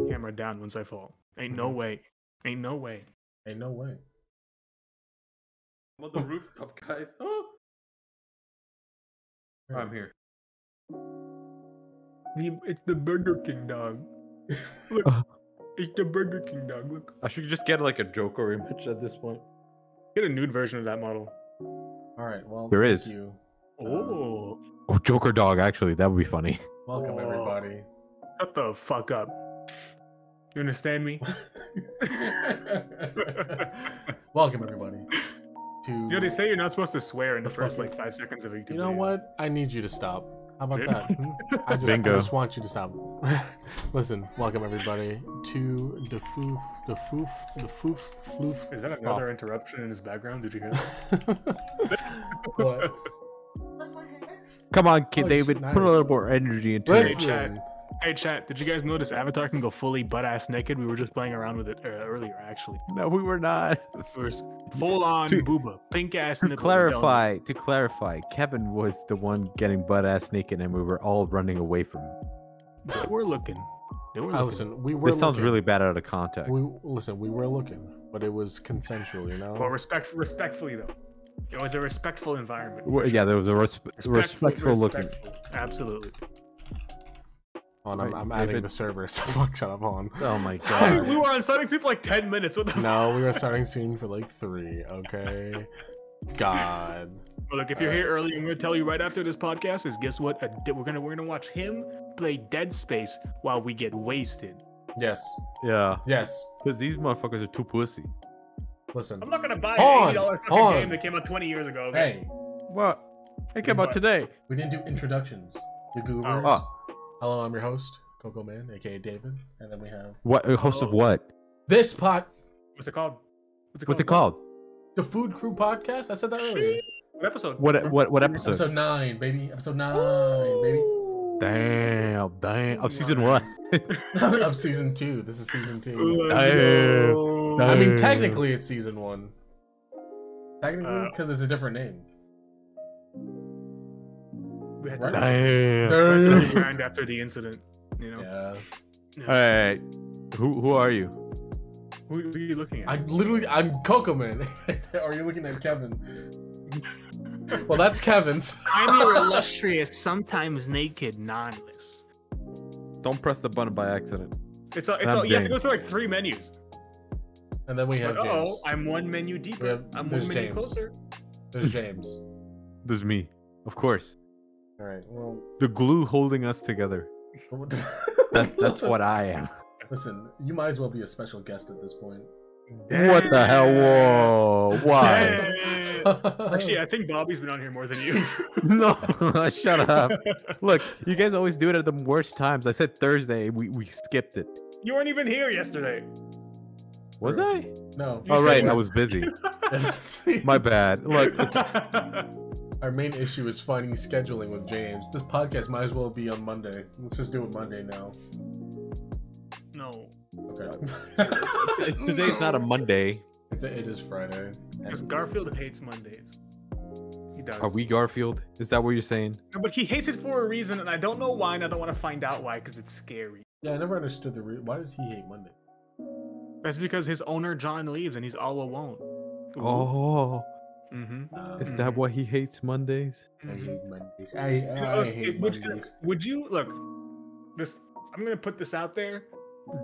Camera down once I fall. Ain't no way. Ain't no way. Ain't no way. I'm on the rooftop, guys. Oh, I'm here. It's the Burger King dog. Look, it's the Burger King dog. Look. I should just get like a Joker image at this point. Get a nude version of that model. All right. Well, There thank is. You. Oh. Oh, Joker dog, actually. That would be funny. Welcome, Whoa. everybody. Shut the fuck up. You understand me? Welcome, everybody. To You know, they say you're not supposed to swear in the first like 5 seconds of a YouTube You know video. what? I need you to stop. How about that? I Bingo. just want you to stop. Listen, welcome everybody to the floof. Is that another interruption in his background? Did you hear that? What? Come on, kid Oh, David. nice. Put a little more energy into Hey, it. Listen. chat. Hey, chat. Did you guys notice Avatar can go fully butt-ass naked? We were just playing around with it earlier, actually. No, we were not. It was full-on To- booba. Pink-ass To nipple. clarify, Kevin was the one getting butt ass naked, and we were all running away from him. They were looking. They were looking. Listen, we were This sounds looking. really bad out of context. We were looking, but it was consensual, you know. Well, respectfully, though. It was a respectful environment. for Yeah, sure. there was a respectful looking. Respectful. Absolutely. Hold on, Right, I'm adding David. the server. So fuck, shut up, hold on. Oh my We god. were on starting soon for like 10 minutes. What the No, we were starting soon for like 3. Okay. God. Well, look, if you're here early, I'm gonna tell you right after this podcast is guess what? We're gonna watch him play Dead Space while we get wasted. Yes. Yeah, Yes. because these motherfuckers are too pussy. Listen. I'm not gonna buy Hold an $80 on, fucking hold game on. that came out 20 years ago. Okay? Hey, What? It came out What? today. we didn't do introductions. The Goobers. Oh. Hello, I'm your host, Coco Man, aka David, and then we have What? Host of Oh. what? this pot, What's it called? What's it called? the Food Crew Podcast. I said that earlier. What episode? What episode? Episode 9, baby. Episode 9, baby. Damn. Of season 1. Of season 2. This is season 2. Damn. I mean, Damn. technically, it's season 1. Technically, because it's a different name. We had Right? to Damn. grind after the incident. You know. Yeah. All right. Who are you? Who are you looking at? I'm Coco Man. Are you looking at Kevin? Well, that's Kevin's. I'm your illustrious, sometimes naked, nonless. Don't press the button by accident. It's I'm all. You have to James. go through like 3 menus. And then we have But, James. oh, I'm 1 menu deeper. I'm there's 1 menu James. closer. There's James. This is me, of course. All right. Well, The glue holding us together. That's what I am. Listen, you might as well be a special guest at this point. What the hell? Whoa! Why? Dang. Actually, I think Bobby's been on here more than you. No, shut up. Look, you guys always do it at the worst times. I said Thursday. We skipped it. You weren't even here yesterday. Was I? No. You Oh, said right. what? I was busy. My bad. Look, Our main issue is finding scheduling with James. This podcast might as well be on Monday. Let's just do it Monday now. No, Okay. today's not a Monday. It is Friday. because Garfield hates Mondays. He does. Are we Garfield? Is that what you're saying? No, but he hates it for a reason, and I don't know why, and I don't want to find out why, because it's scary. Yeah, I never understood the reason. Why does he hate Monday? That's because his owner John leaves, and he's all alone. Oh, Mm-hmm. is that why he hates Mondays? I hate Mondays. I hate Mondays. Would you look? This I'm gonna put this out there.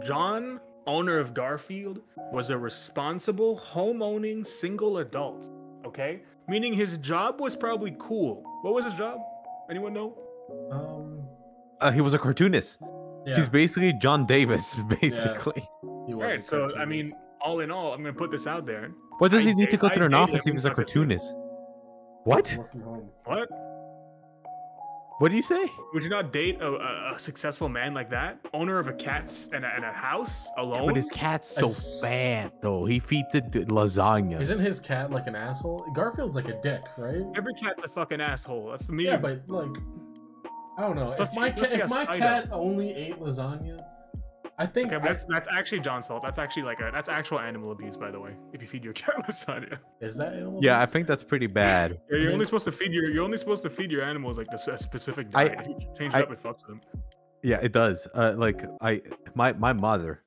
John, owner of Garfield, was a responsible, home-owning, single adult. Okay, meaning his job was probably cool. What was his job? Anyone know? He was a cartoonist. Yeah, He's basically John Davis, basically. he was Alright, a so I cartoonist. mean, all in all, I'm gonna put this out there. What does I he need to date- go to I an date office if he's a everyone cartoonist? What? Work from home. What? What do you say? Would you not date a successful man like that? Owner of a cat's and a house alone? But his cat's so s- fat, though. He feeds it lasagna. Isn't his cat like an asshole? Garfield's like a dick, right? Every cat's a fucking asshole. That's the meme. Yeah, but like, I don't know. Plus If my he- plus he cat, has if my Fido. cat only ate lasagna, I think Okay, but that's actually John's fault. That's actually that's actual animal abuse, by the way. If you feed your cat lasagna, is that animal Yeah, I abuse? think that's pretty bad. yeah, you're only supposed to feed your animals like a specific diet. If you change it up, it fucks them. Yeah, it does. My mother,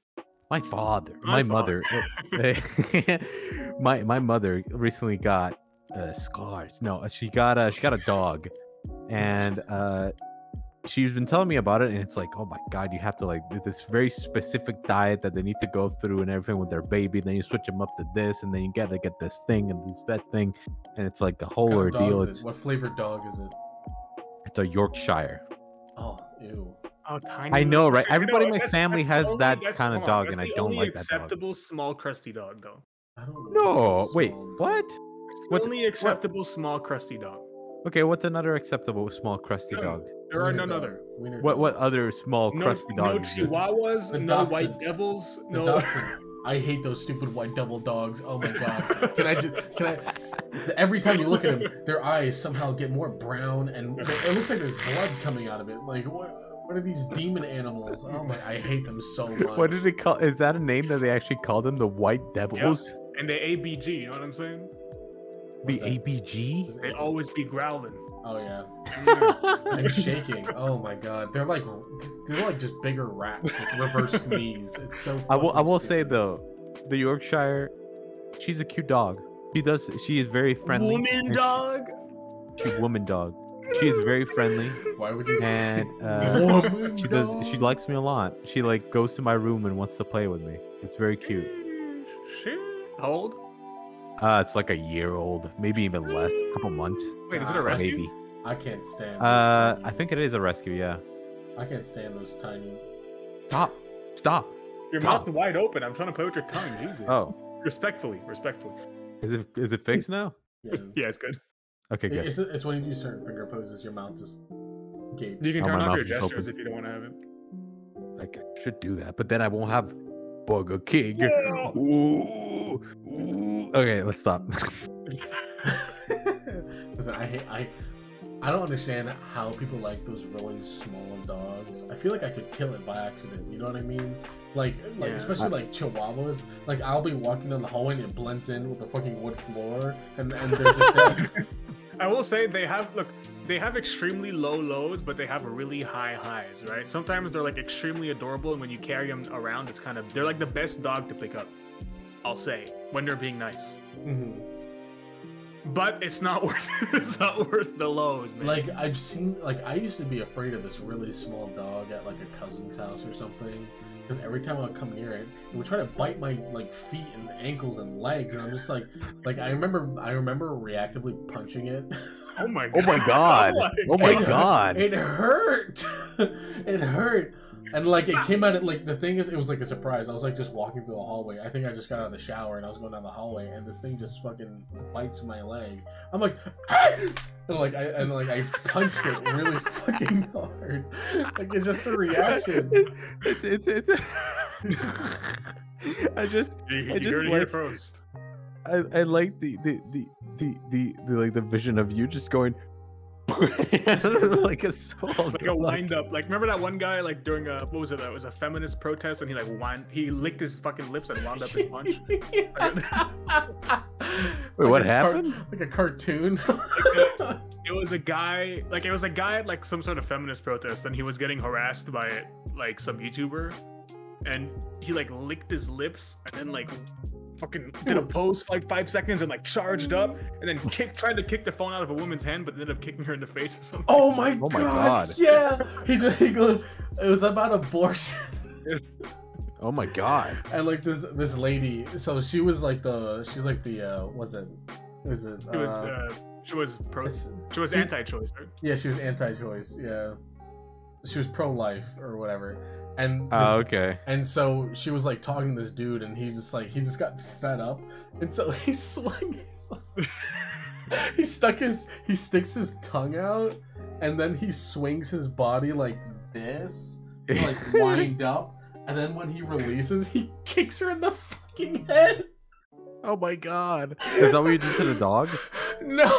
my father, My my mother, my mother recently got scars. No, she got a dog, and she's been telling me about it, and it's like, oh my god, you have to like this very specific diet that they need to go through and everything with their baby. Then you switch them up to this, and then you gotta get this thing and this that thing, and it's like a whole What kind of dog ordeal. is it? It's What flavored dog is it? a Yorkshire. Oh, ew. Oh, tiny I little know, right? creature. Everybody in my that's- family that's the has that that's- kind of hold on, dog, that's and I the don't only like that dog. acceptable small crusty dog, though. I don't No, know. wait, Small what? It's the What- only acceptable small crusty dog. Okay, what's another acceptable small crusty No. dog? There are Wiener none dog. other. Wiener What dogs. other small No, crusty no dogs exist? chihuahuas, The no dachshund. white devils, The no. dachshund. I hate those stupid white devil dogs. Oh my god. Can I every time you look at them, their eyes somehow get more brown and it looks like there's blood coming out of it. Like what are these demon animals? Oh my, I hate them so much. What did it call? Is that a name that they actually call them? The White Devils? And they ABG, you know what I'm saying? The What's that? ABG? They always be growling. Oh yeah. And shaking. Oh my god. They're like just bigger rats with reverse knees. It's so I will fucking say stupid. though, the Yorkshire, she's a cute dog. She is very friendly. Woman and dog. She's woman dog. She is very friendly, Why would you say and woman she dog? likes me a lot. She like goes to my room and wants to play with me. It's very cute. How old? It's like a year old, maybe even less, a couple months, Wait, is it a rescue? maybe. I can't stand those I tiny- think it is a rescue. Yeah. I can't stand those tiny. Stop. Your Stop. mouth wide open. I'm trying to play with your tongue. Jesus. Oh, Respectfully. is it fixed now? Yeah. Yeah, it's good. Okay, good. It's when you do certain finger poses, your mouth just gapes. You can Oh, turn my off mouth your is gestures open. if you don't want to have it. Like I should do that, but then I won't have Burger King. Yeah. Ooh, ooh. Okay, let's stop. Listen, I don't understand how people like those really small dogs. I feel like I could kill it by accident. You know what I mean? Like Yeah. especially like Chihuahuas. Like I'll be walking down the hallway and it blends in with the fucking wood floor, and they're just there. I will say they have extremely low lows, but they have really high highs, right? Sometimes they're like extremely adorable, and when you carry them around, they're like the best dog to pick up. I'll say when they're being nice, Mhm. but it's not worth the lows, man. Like I've seen, like I used to be afraid of this really small dog at like a cousin's house or something, because every time I would come near it, it would try to bite my like feet and ankles and legs, and I'm just like I remember reactively punching it. Oh my Oh god. my god! Oh my It hurt. god! It hurt. It hurt. And like it came out at like the thing is it was like a surprise. I was like just walking through the hallway. I think I just got out of the shower and I was going down the hallway and this thing just fucking bites my leg. I'm like and I punched it really fucking hard. Like it's just a reaction. It's I just like first. I like the like the vision of you just going like a wind up. Like remember that one guy like during a what was it? It was a feminist protest and he licked his fucking lips and wound up his punch. Wait, what happened? Like a cartoon. It was a guy at like some sort of feminist protest and he was getting harassed by like some YouTuber and he like licked his lips and then like fucking did a pose for like 5 seconds and like charged up and then tried to kick the phone out of a woman's hand but ended up kicking her in the face or something. Oh my god. Yeah. He goes, it was about abortion. Oh my god. And like this lady, so she was anti-choice, right? Yeah, she was anti-choice. Yeah, she was pro-life or whatever. And okay. And so she was like talking to this dude, and he just got fed up, and so he swung he sticks his tongue out, and then he swings his body like this, like wind up, and then when he releases, he kicks her in the fucking head. Oh my god. Is that what you did to the dog? No.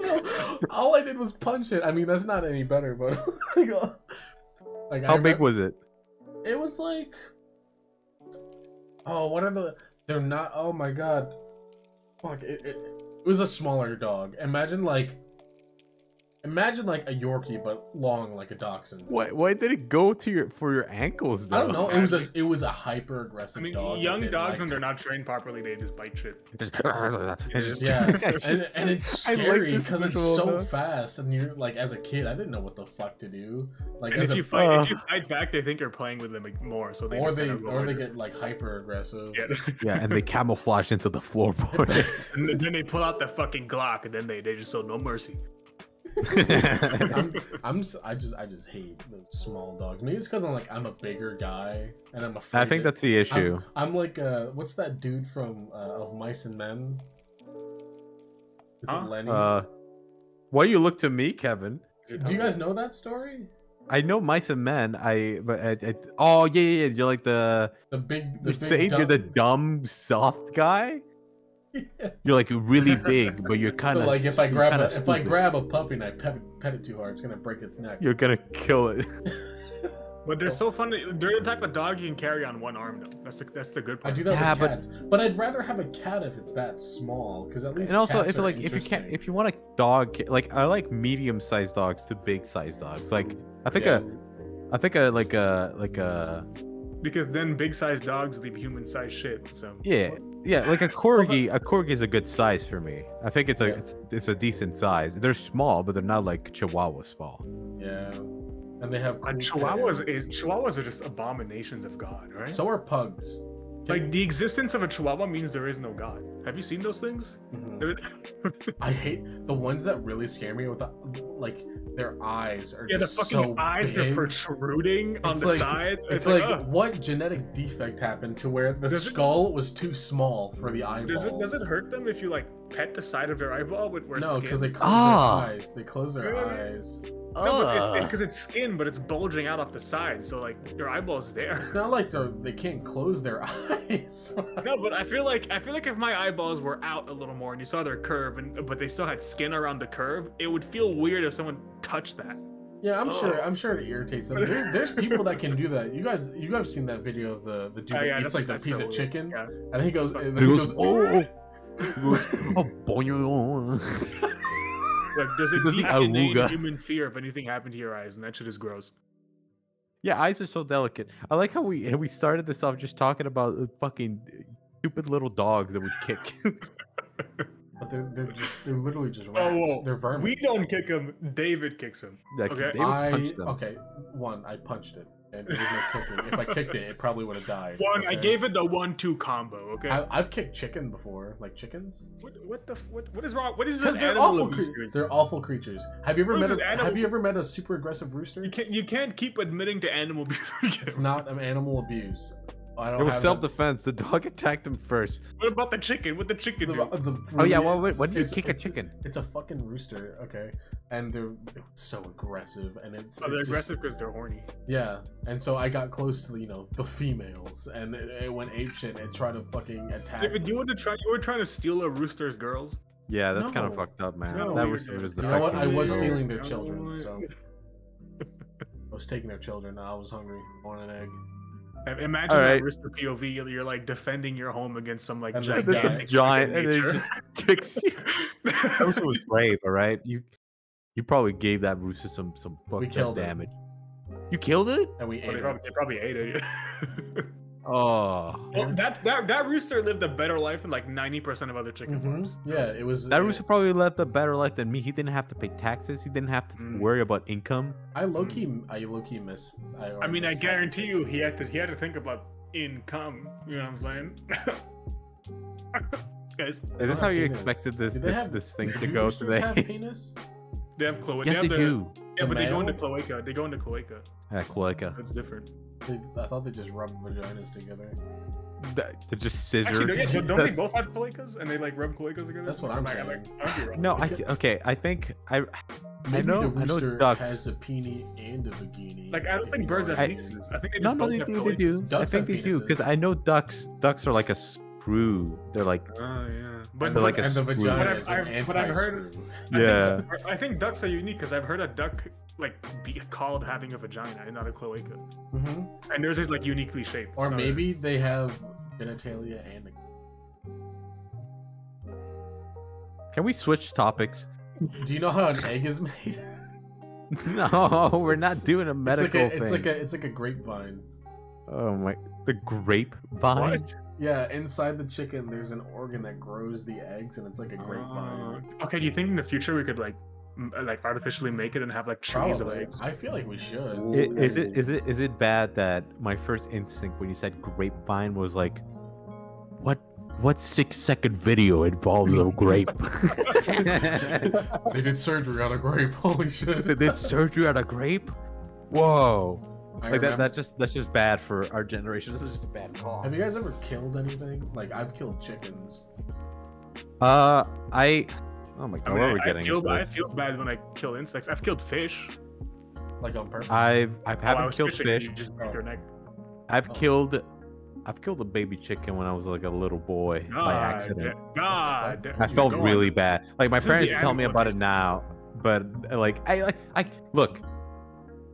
No. All I did was punch it. I mean, that's not any better, but like how big was it? It was like, oh, what are they're not, oh my god. Fuck, it was a smaller dog. Imagine like a Yorkie, but long like a dachshund. Why did it go to for your ankles though? I don't know. It was a hyper aggressive dog. Young dogs when they're not trained properly, they just bite shit. Yeah, and it's scary because it's so fast, and you're like, as a kid, I didn't know what the fuck to do. Like, and if you fight back, they think you're playing with them more, so they they get like hyper aggressive. Yeah, and they camouflage into the floorboard. And then they pull out the fucking Glock, and then they just show no mercy. I just hate the small dogs. Maybe it's because I'm a bigger guy and I'm afraid. I think that's the issue. I'm like what's that dude from of Mice and Men? Is it Lenny? Why you look to me, Kevin? Do you guys know that story? I know Mice and Men. Oh yeah. You're like the big. You're the dumb soft guy. Yeah. You're like really big, but you're kind of like if I grab a puppy and I pet it too hard, it's gonna break its neck. You're gonna kill it. But they're so fun. They're the type of dog you can carry on one arm, though. That's the good part. I do that with cats, but I'd rather have a cat if it's that small, because at least. And also, if you want a dog, like I like medium-sized dogs to big-sized dogs. Like I think because then big-sized dogs leave human-sized shit. So yeah, like a corgi. A corgi is a good size for me. I think it's a decent size. They're small, but they're not like Chihuahua small. Yeah. And they have cool Chihuahuas are just abominations of God, right? So are pugs. Like the existence of a Chihuahua means there is no God. Have you seen those things? Mm-hmm. I hate the ones that really scare me with their eyes are just the fucking so eyes big. are protruding on the sides. It's like what genetic defect happened to where the skull was too small for the eyeballs? Does it hurt them if you like pet the side of their eyeball with where it's no, skin? because they close their eyes. They close their eyes. No, but it's because it's skin, but it's bulging out off the sides, so like your eyeball's there. It's not like they can't close their eyes. No, but I feel like if my eyeballs were out a little more and you saw their curve, but they still had skin around the curve, it would feel weird if someone touched that. Yeah, I'm sure it irritates them. There's people that can do that. You guys have seen that video of the dude that eats like that piece of chicken, and he goes, oh, boing. Like, there's a deep innate human fear if anything happened to your eyes, and that shit is gross. Yeah, eyes are so delicate. I like how we started this off just talking about fucking stupid little dogs that would kick. But they're literally just rats. Oh, they're vermin. We don't kick them. David kicks them. Okay, David punched them. Okay, I punched it. There was no kicking. If I kicked it, it probably would have died. I okay? gave it the 1-2 combo. Okay. I've kicked chicken before, like chickens. What is wrong? What is this Because they're animal awful. abuse doing? They're awful creatures. Have you ever What is met? this animal- Have you ever met a super aggressive rooster? You can't keep admitting to animal abuse. It's not an animal abuse. I don't It was have self-defense. The dog attacked him first. What about the chicken? What the chicken do? Oh yeah, well, when do you it's- kick a it's- chicken? It's a fucking rooster, okay? And they're so aggressive, and it's Oh, they're it just- aggressive because they're horny. Yeah, and so I got close to the females, and it went apeshit and tried to fucking attack. David, you were trying to steal a rooster's girls? Yeah, that's kind of No. fucked up, man. No. That was You know what? I was No. stealing their No. children, so I was taking their children. I was hungry. I wanted an egg. Imagine All that right. rooster POV. You're like defending your home against some like And this That's a guy- giant, and then he creature. just kicks you. That rooster was brave, all right. You probably gave that rooster some fucked up killed it. damage. You killed it? And we Well, ate they probably ate it. Oh, Well, that rooster lived a better life than like 90% of other chicken farms. Yeah, it was. that rooster probably lived a better life than me. He didn't have to pay taxes. He didn't have to worry about income. I low key miss. I mean, I miss guarantee having- you, he had to think about income. You know what I'm saying? Guys, Is this have how you penis. expected this Do they have- this thing do to go roosters today? have penis? they have cloaca. Yes, they have do. Yeah, The but they go into male? cloaca. They go into cloaca. Yeah, cloaca. That's different. I thought they just rubbed vaginas together. They're just scissor. Actually, don't they That's- both have cloacas and they like rub cloacas together? That's what Or I'm am I- saying. I might be wrong. No, Okay. okay. I think I Maybe know- the I know rooster ducks- has a peenie and a bikini. Like I don't if think you birds know have what I mean. penises. I think they no, just no, both they have do. They cloacas. do. I Ducks think have they do because penises. I know ducks are like a screw. They're like Oh yeah, But They're like a and the screw. vagina But is I've- an but I've heard- anti-screw. yeah. I think ducks are unique because I've heard a duck like be called having a vagina and not a cloaca, Mhm. and theirs is like uniquely shaped. Or It's not a- maybe they have genitalia and. Can we switch topics? Do you know how an egg is made? No, we're not doing a medical it's thing. it's like a grapevine. Oh my, the grapevine. What? Yeah, inside the chicken, there's an organ that grows the eggs, and it's like a grapevine. Okay, do you think in the future we could like artificially make it and have like trees of Probably. eggs? I feel like we should. Is it bad that my first instinct when you said grapevine was like, what 6-second video involves a grape? They did surgery on a grape. Holy shit! They did surgery on a grape? Whoa! I Like remember- that's just bad for our generation. This is just a bad call. Have you guys ever killed anything? Like I've killed chickens. Oh my god, I where are we mean, getting? into I this? feel bad when I kill insects. I've killed fish. Like on purpose. I I haven't was killed fishing and fish. You just break Oh. their neck. I've Oh. killed a baby chicken when I was like a little boy by accident. God, I felt go really on. bad. Like my This is the parents tell me animal about it taste. now, but like I look.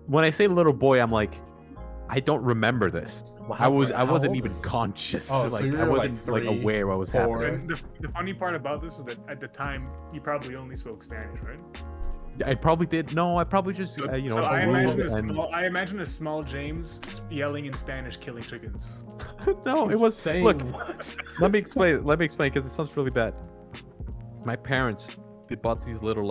When I say little boy, I'm like, I don't remember this. Well, I how wasn't old even are you? conscious. Oh, so like you I were, like, wasn't like 3, aware what was 4. happening. And the funny part about this is that at the time you probably only spoke Spanish, right? I probably did. No, I probably just So, you know. so I ruled imagine a small James yelling in Spanish, killing chickens. no, it was Saying look. what? Let me explain because it sounds really bad. My parents, they bought these little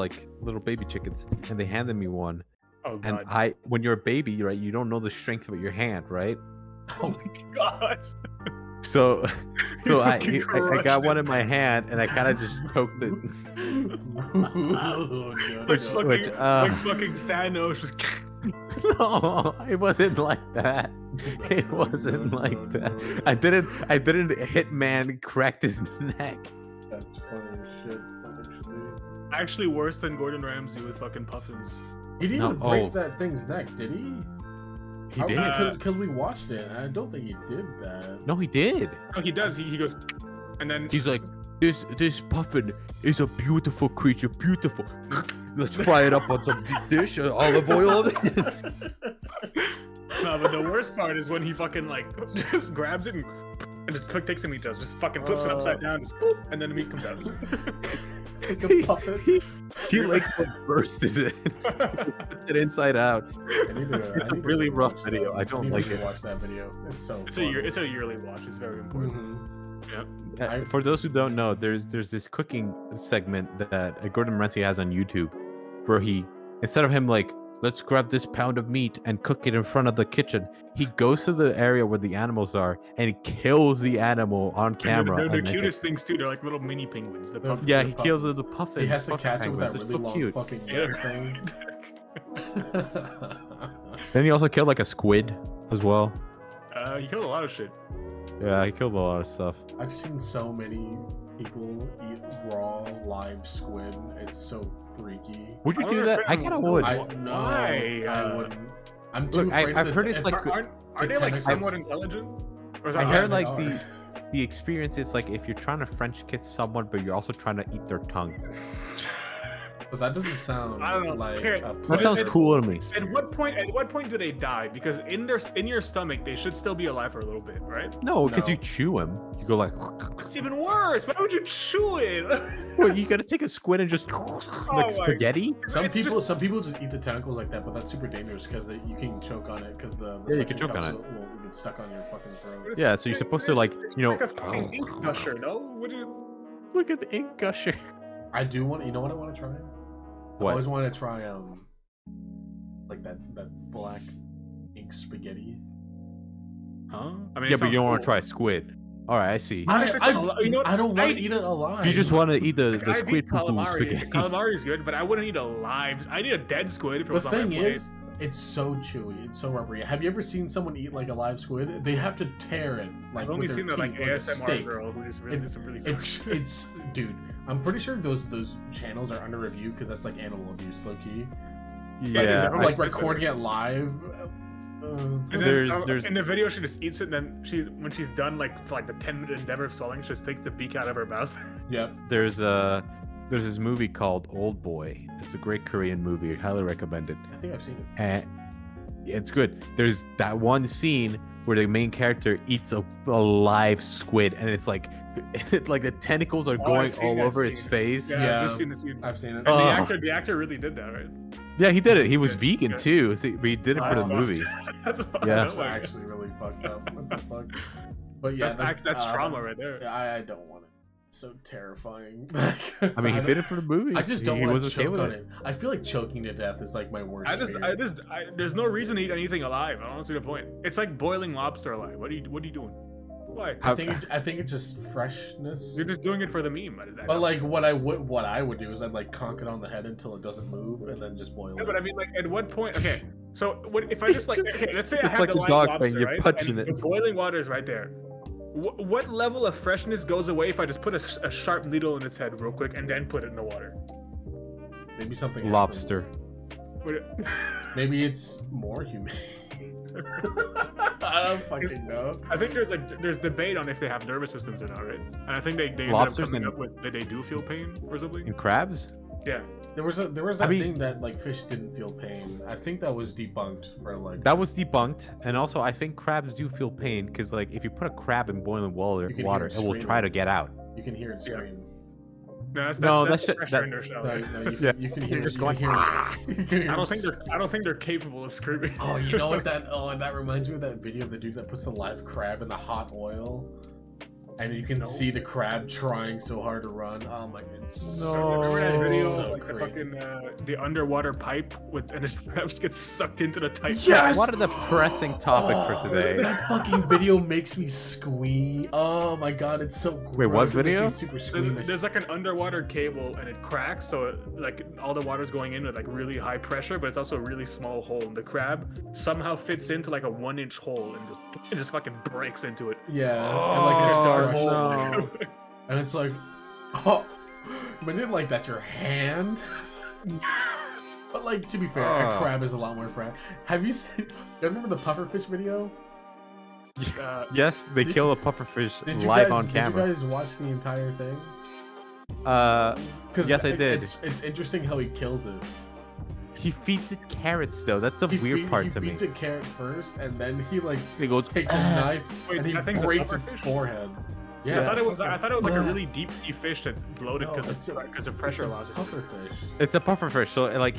baby chickens and they handed me one. Oh And god. when you're a baby, right, you don't know the strength of your hand, right? Oh my god. So I fucking got one crushed in my hand and I kind of just choked it. Which- which, like fucking Thanos just No, it wasn't like that. It wasn't like that. I didn't hit man cracked his neck. That's funny as shit. Actually, actually worse than Gordon Ramsay with fucking puffins. he didn't No, even break oh. that thing's neck, did he? He did. Because we watched it. And I don't think he did that. No, he did. Oh, he does. He goes, and then He's like, this puffin is a beautiful creature, beautiful. Let's fry it up on some dish, olive oil. no, but the worst part is when he fucking like just grabs it and just takes the meat, just fucking flips it upside down, just, boop, and then the meat comes out. Like a puppet. he like bursts it, puts it inside out. I need to, It's a really rough video. I don't like it. Watch that video. It's so. It's a yearly watch. It's very important. Mhm. Yeah. For those who don't know, there's this cooking segment that Gordon Ramsay has on YouTube, where he instead of him like let's grab this pound of meat and cook it in front of the kitchen. He goes to the area where the animals are and he kills the animal on camera. They're the and cutest things too. They're like little mini penguins. The puffins. Yeah, The he puff- kills the puffins. He has to puffin catch it with that penguins. It's really so long cute. fucking Yeah. neck thing. Then he also killed like a squid as well. He killed a lot of shit. Yeah, he killed a lot of stuff. I've seen so many people eat raw live squid. It's so freaky. Would you I do don't that? I understand kind of would. Why? I wouldn't. I'm too Look, afraid. I've of heard the it's t- like Aren't the they like tentacles. somewhat intelligent? Or is I that heard they like are. the experience is like if you're trying to French kiss someone, but you're also trying to eat their tongue. But that doesn't sound I don't know. like Okay, a That sounds It- cool to me. At what point do they die? Because in your stomach they should still be alive for a little bit, right? No, because No. you chew them. You go like. It's even worse. Why would you chew it? Well, you gotta take a squid and just my like spaghetti. Some It's people, just- some people just eat the tentacles like that, but that's super dangerous because you can choke on it because the Yeah, you can suction choke on cups it. will get stuck on your fucking throat. It's- Yeah, so you're supposed to, like, it's you know- like a fucking ink gusher, no? What do you? Look at the ink gusher. I do want. You know what I want to try? I What? always wanted to try like that black ink spaghetti. Huh? I mean, Yeah, it but sounds you don't want to cool. try squid. All right, I see. What if it's you know what? I don't want I- to eat it alive. You just want to eat the I'd squid eat poo calamari. spaghetti. Calamari is good, but I wouldn't eat a live. I'd eat a dead squid if it The was on my thing plate. is, it's so chewy. It's so rubbery. Have you ever seen someone eat like a live squid? They have to tear it. Like I've only with their seen the like teeth, a ASMR steak. girl who just really did some really fun It's shit. it's dude. I'm pretty sure those channels are under review because that's like animal abuse, low key. Yeah, Or, Or, like I- recording it live. And then, There's- in the video she just eats it, and then when she's done like for like the 10-minute endeavor of swallowing, she just takes the beak out of her mouth. Yep. there's this movie called Old Boy. It's a great Korean movie. I highly recommend it. I think I've seen it. And it's good. There's that one scene where the main character eats a live squid, and it's like like the tentacles are Oh, I've going seen all that over his scene. face. Yeah, Yeah. I've just seen the scene. I've seen it. And Oh. the actor really did that, right? Yeah, he did it. He was Good, vegan good. too. So he did it Oh, for that's the fun. movie. That's fun. Yeah. That's actually really fucked up. What the fuck? But yeah, That's trauma right there. I don't want it. It's so terrifying. I mean, he did it for the movie. I just don't He want to was okay choke with on it. I feel like choking to death is like my worst. fear. There's no reason to eat anything alive. I don't see the point. It's like boiling lobster alive. What are you doing? Why? I think it's just freshness. You're just doing it for the meme. But like what I would do is I'd like conk it on the head until it doesn't move and then just boil Yeah, it. but I mean, like, at what point? Okay, so what if I just like, okay, let's say I It's have like the the live dog lobster, thing, you're right? punching And it. the boiling water is right there. What level of freshness goes away if I just put a sharp needle in its head real quick and then put it in the water? Maybe something Lobster. Would it- Maybe it's more humane. I don't fucking know. I think there's debate on if they have nervous systems or not, right? And I think they ended up Lobsters coming and- up with that they do feel pain or something. And crabs? Yeah. There was I that mean- thing that like fish didn't feel pain. I think that was debunked for like That was debunked, and also I think crabs do feel pain because, like, if you put a crab in boiling water, You can water, hear it it will try screaming. to get out. you can hear it Yeah. scream. No, that's No, the that's just- pressure that- in their shell. No, right? no, Yeah. you can You're hear just you going, can hear it. You can hear I it. don't think they're capable of screaming. Oh, you know what that reminds me of that video of the dude that puts the live crab in the hot oil, and you can No. see the crab trying so hard to run. Oh my god, it's No. Remember that it's video, so like the crazy. fucking the underwater pipe and his crabs gets sucked into the pipe. Yes! What a depressing topic for today. That fucking video makes me squeam. Oh my god, it's so gross. Wait, what It makes me video? Super squeamish. There's like an underwater cable and it cracks, so like all the water's going in with like really high pressure, but it's also a really small hole. And the crab somehow fits into like a 1-inch hole and just fucking breaks into it. Yeah, Oh, and like it's dark no. hole, and it's like, oh, imagine like that's your hand. But like to be fair, a Oh. crab is a lot more crab. Have you seen? You remember the pufferfish video? Yes, they Did- kill a pufferfish Did you live guys, on camera. Did you guys watch the entire thing? Yes, I did. It's interesting how he kills it. He feeds it carrots, though. That's the He weird part to he me. feeds it carrot first, and then he like He goes, takes a knife Wait, and he that thing's a breaks its pufferfish? forehead. I Yeah, thought it was like a really deep sea fish that's bloated No, it's a- because of pressure it's a losses. pufferfish. It's a pufferfish. So like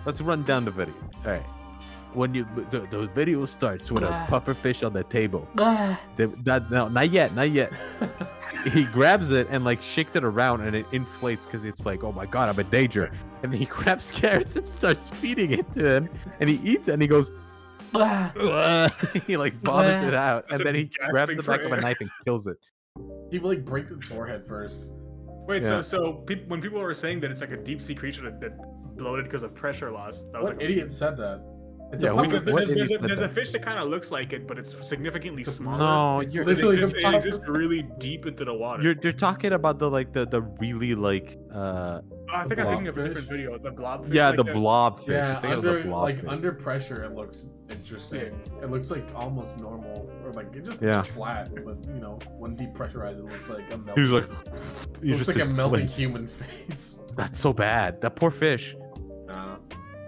let's run down the video. All right. When the video starts with a pufferfish on the table. No, not yet. he grabs it and like shakes it around and it inflates because it's like, oh my god, I'm in danger. And then he grabs carrots and starts feeding it to him, and he eats it and he goes, he like vomits it out, and then he grabs the back of a knife and kills it. He like breaks its forehead first. Wait, Yeah. so when people were saying that it's like a deep sea creature that bloated because of pressure loss, that was What like idiot said that? It's Yeah, a what- because pufferfish. there's a fish that kind of looks like it, but it's significantly smaller. No, It's you're literally It's a just really deep into the water. you're talking about the like the really like I think I'm thinking of a blobfish. different video. The blobfish. yeah like the blobfish. Yeah, You're thinking of the under like blobfish. under pressure, it looks interesting. It looks like almost normal, or like it just Yeah. looks flat. But you know, when depressurized, it looks like a He melting. was like, it he looks just like a melting inflates. human face. That's so bad. That poor fish.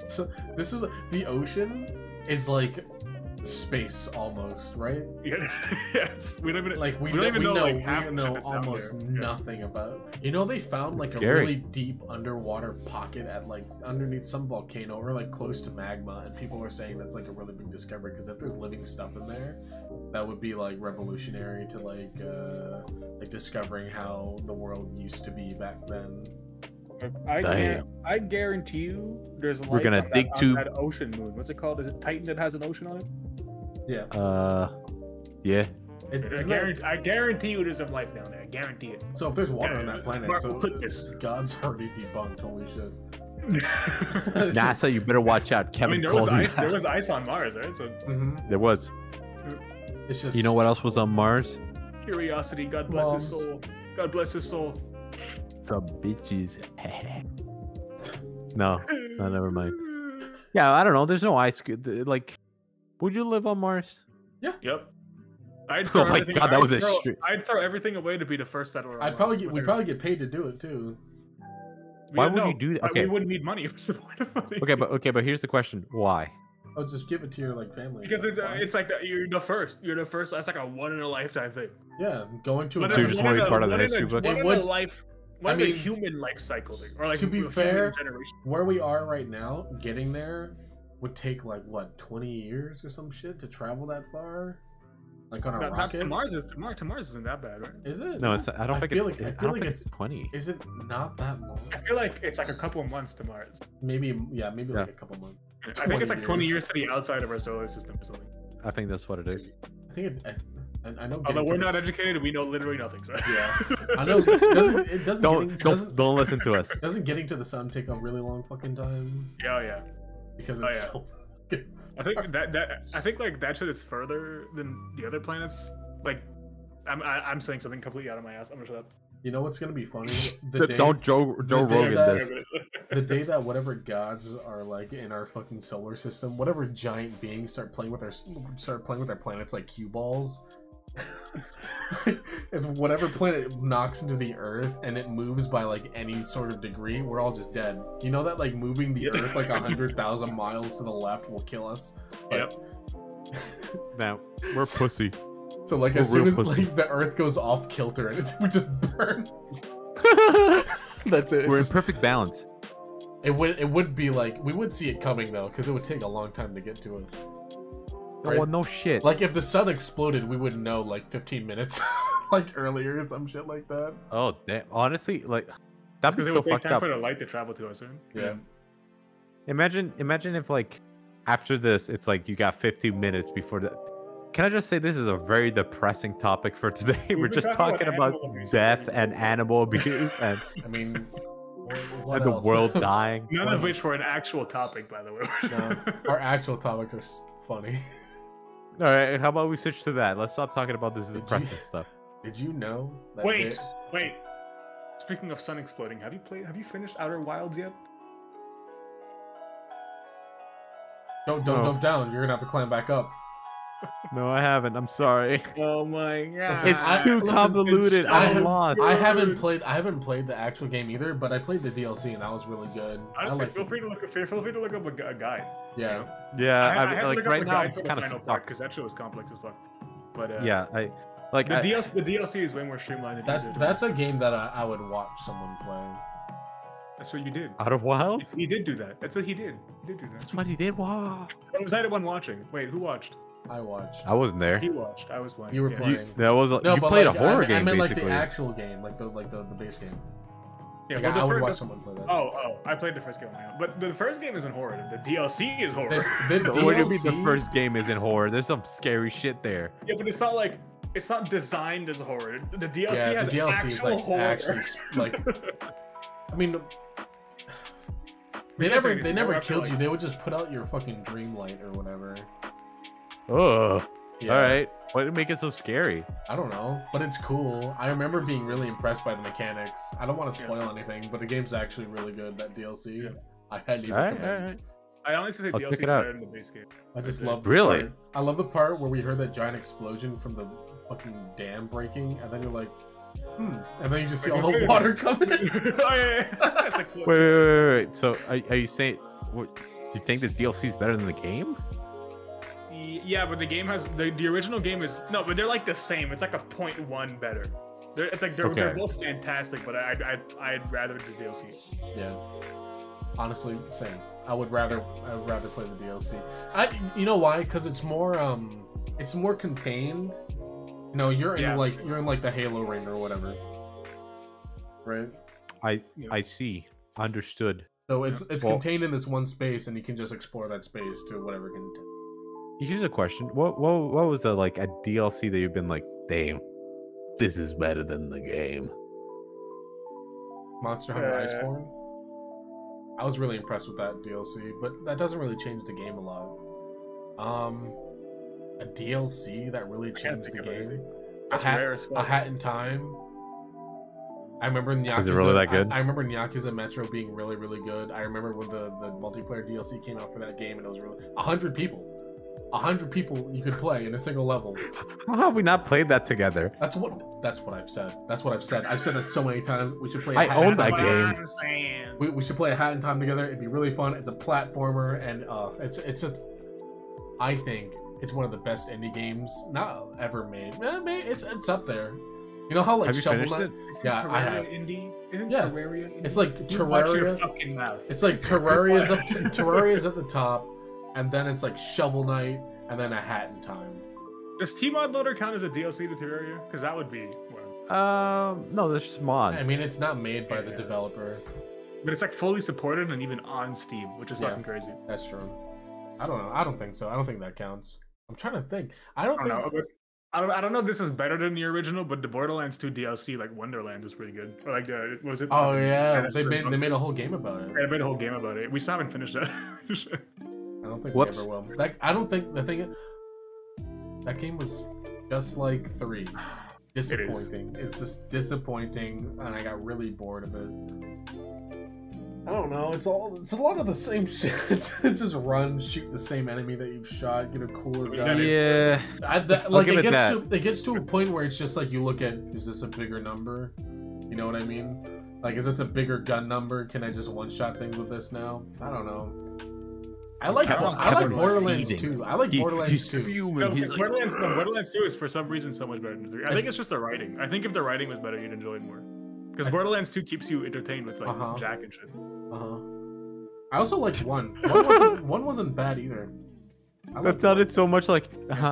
So this is the ocean is like space almost, right? Yeah, yeah. We don't even Like we don't even know, like, half we the shit know that's down almost there. Yeah. nothing about. You know, they found like Scary. a really deep underwater pocket at like underneath some volcano or like close to magma, and people were saying that's like a really big discovery because if there's living stuff in there, that would be like revolutionary to like discovering how the world used to be back then. Damn. I guarantee you, there's life We're gonna on dig that, to- on that ocean moon. What's it called? Is it Titan that has an ocean on it? Yeah, yeah. I guarantee you, there's some life down there. I guarantee it. so if there's water on that planet, Mark, so click this. God's already debunked. Holy shit. NASA, you better watch out. I Kevin mean, there called was you ice. There that. was ice on Mars, right? So Mhm. There was. It's just You know what else was on Mars? curiosity. God bless his Moms. soul. God bless his soul. Some bitches. No, never mind. Yeah, I don't know. There's no ice. Like, would you live on Mars? Yep. I'd Oh my God, that was a stri- I'd throw everything away to be the first settler. on Mars with we'd probably get paid to do it too. Why would you do that? but Okay. We wouldn't need money. What's the point of money? Okay, but here's the question: why? Oh, just give it to your like family. Because Why? it's like you're the first. You're the first. That's like a one in a lifetime thing. Yeah, going to One a So you in- just one wanna in be a- part of the one in history a- book? One It in would- a life. I One in a mean, human life cycle thing, or like to be a human fair, generation. where we are right now, getting there would take like what 20 years or some shit to travel that far, like on a Not rocket. to Mars is to Mars isn't that bad, right? Is it? No, it's. I don't I think feel it's. like- I I feel don't like think it's 20. Is it not that long? I feel like it's like a couple of months to Mars. Maybe maybe like Yeah. a couple months. I think it's 20 like 20 years. years to the outside of our solar system or something. I think that's what it is. I think I know. Although getting we're to not this- educated, we know literally nothing. So. Yeah. I know. It doesn't. Don't listen to us. Doesn't getting to the sun take a really long fucking time Yeah, yeah. because Oh, it's yeah. so fucking I think I think like that shit is further than the other planets. Like, I'm saying something completely out of my ass. I'm gonna shut up. You know what's gonna be funny? The day, Don't Joe day Rogan that- this. the day that whatever gods are like in our fucking solar system, whatever giant beings start playing with our planets like cue balls. If whatever planet knocks into the Earth and it moves by like any sort of degree, we're all just dead. You know that like moving the Earth like 100,000 miles to the left will kill us. Like, Yep. Now we're pussy. So like We're as soon real as pussy. like the Earth goes off kilter and we just burn. That's it. We're in It's- perfect balance. It would be like we would see it coming though, because it would take a long time to get to us. Right? Oh, no shit. Like if the sun exploded, we would know like 15 minutes, like earlier, or some shit like that. Oh, damn. Honestly, like that'd be Because it so would take fucked time up. for the light to travel to us. Right? Yeah. Imagine if like after this, it's like you got 15 minutes before the. Can I just say this is a very depressing topic for today? We're been just talking talking about about animal abuse for death 30 and minutes. animal abuse and, I mean, what and the else? world dying. None of which were an actual topic, by the way. No, our actual topics are funny. All right, how about we switch to that? Let's stop talking about this Did you- depressing stuff. Did you know? That Wait, wait. Speaking of sun exploding, have you finished Outer Wilds yet? Don't No. jump down. You're gonna have to climb back up. No, I haven't. I'm sorry. Oh my god. Listen, It's I- too listen, convoluted. it's I'm so lost. good. I haven't played the actual game either, but I played the DLC and that was really good. Honestly, I like feel free to look up a guide. Yeah. Yeah, I had I to like look up right a now guide I'm for the kind of final part stuck. because that shit was complex as fuck. But Yeah, I like the I- DLC is way more streamlined. Than easier. That's a game that I would watch someone play. That's what you did. Outer Wild. He did do that. That's what he did. He did do that. That's what he did. Wow. I was the one watching. Wait, who watched? I watched. I wasn't there. He watched. I was playing. You were yeah. playing. That was No, you but played like, a horror I game meant basically. like the actual game, like the base game. Yeah, Like, well, I would fir- watch the- someone play that. Oh, I played the first game on my own. But the first game isn't horror. The DLC is horror. The What do you mean the DLC? first game isn't horror? There's some scary shit there. Yeah, but it's not designed as horror. The DLC Yeah, has the DLC actual is like horror. actually like. I mean, they can't say never anything. never I feel killed like- you. They would just put out your fucking dream light or whatever. Oh, Yeah. all right. Why did it make it so scary? I don't know, but it's cool. I remember being really impressed by the mechanics. I don't want to spoil anything, but the game's actually really good. That DLC, Yeah. I highly All right, recommend. all right. I honestly say I'll DLC check is it out. better than the base game. I just Is it? love the Really? part- I love the part where we heard that giant explosion from the fucking dam breaking, and then you're like, and then you just see all the water coming in. Oh, yeah. That's a cool. Wait. So are you saying? What, do you think the DLC is better than the game? Yeah, but the game has the original game is no, but they're like the same. It's like a 0.1 better. They're Okay. they're both fantastic, but I'd rather the DLC. Yeah, honestly, same. I would rather play the DLC. You know why? Because it's more contained. You know, you're in like the Halo ring or whatever, right? I see. Understood. So it's Well- contained in this one space, and you can just explore that space to whatever can. Here's a question. What was the like a DLC that you've been like, damn, this is better than the game? Monster Hunter Iceborne. I was really impressed with that DLC, but that doesn't really change the game a lot. A DLC that really changed the think of game. anything. That's rare as A fuck. Hat in Time. I remember in Yakuza. Is it really that good? I remember in Yakuza Metro being really, really good. I remember when the multiplayer DLC came out for that game, and it was really 100 people. 100 people you could play in a single level. How have we not played that together? That's what I've said. That's what I've said. I've said that so many times. We should play. I Hat in own that Time. game. I'm saying. We should play a Hat in Time together. It'd be really fun. It's a platformer, and it's just. I think it's one of the best indie games not ever made. It's up there. You know how like Have you Shovel finished Knight? it? Isn't Yeah, I Terraria have. Indie? Isn't Yeah. Terraria indie? It's like You watch your Terraria. fucking mouth. It's like Terraria's up. Terraria's at the top, and then it's like Shovel Knight, and then a Hat in Time. Does T-Mod Loader count as a DLC to Terraria? Because that would be one. No, that's just mods. I mean, it's not made by the Yeah. developer. But it's like fully supported and even on Steam, which is Yeah. fucking crazy. That's true. I don't know. I don't think so. I don't think that counts. I'm trying to think. I don't I think. don't know. But I don't know if this is better than the original, but the Borderlands 2 DLC, like Wonderland, was pretty good. Or like, was it? Oh yeah, that's they true. made a whole game about it. I made a whole game about it. We still haven't finished that. I don't think Whoops. we ever will. I don't think the thing. That game was just like 3. Disappointing. It's just disappointing, and I got really bored of it. I don't know. It's a lot of the same shit. It's just run, shoot the same enemy that you've shot, get a cooler gun. yeah. Like give it it gets that. to a point where it's just like you look at, is this a bigger number? You know what I mean? Like, is this a bigger gun number? Can I just one shot things with this now? I don't know. I like Kevin's Borderlands seething. 2. I like Borderlands He's 2. fuming. No, He's like, Borderlands 2 is for some reason so much better than 3. I think it's just the writing. I think if the writing was better, you'd enjoy it more. Because Borderlands 2 keeps you entertained with like Jack and shit. I also liked 1. One wasn't bad either. I liked that sounded so much like,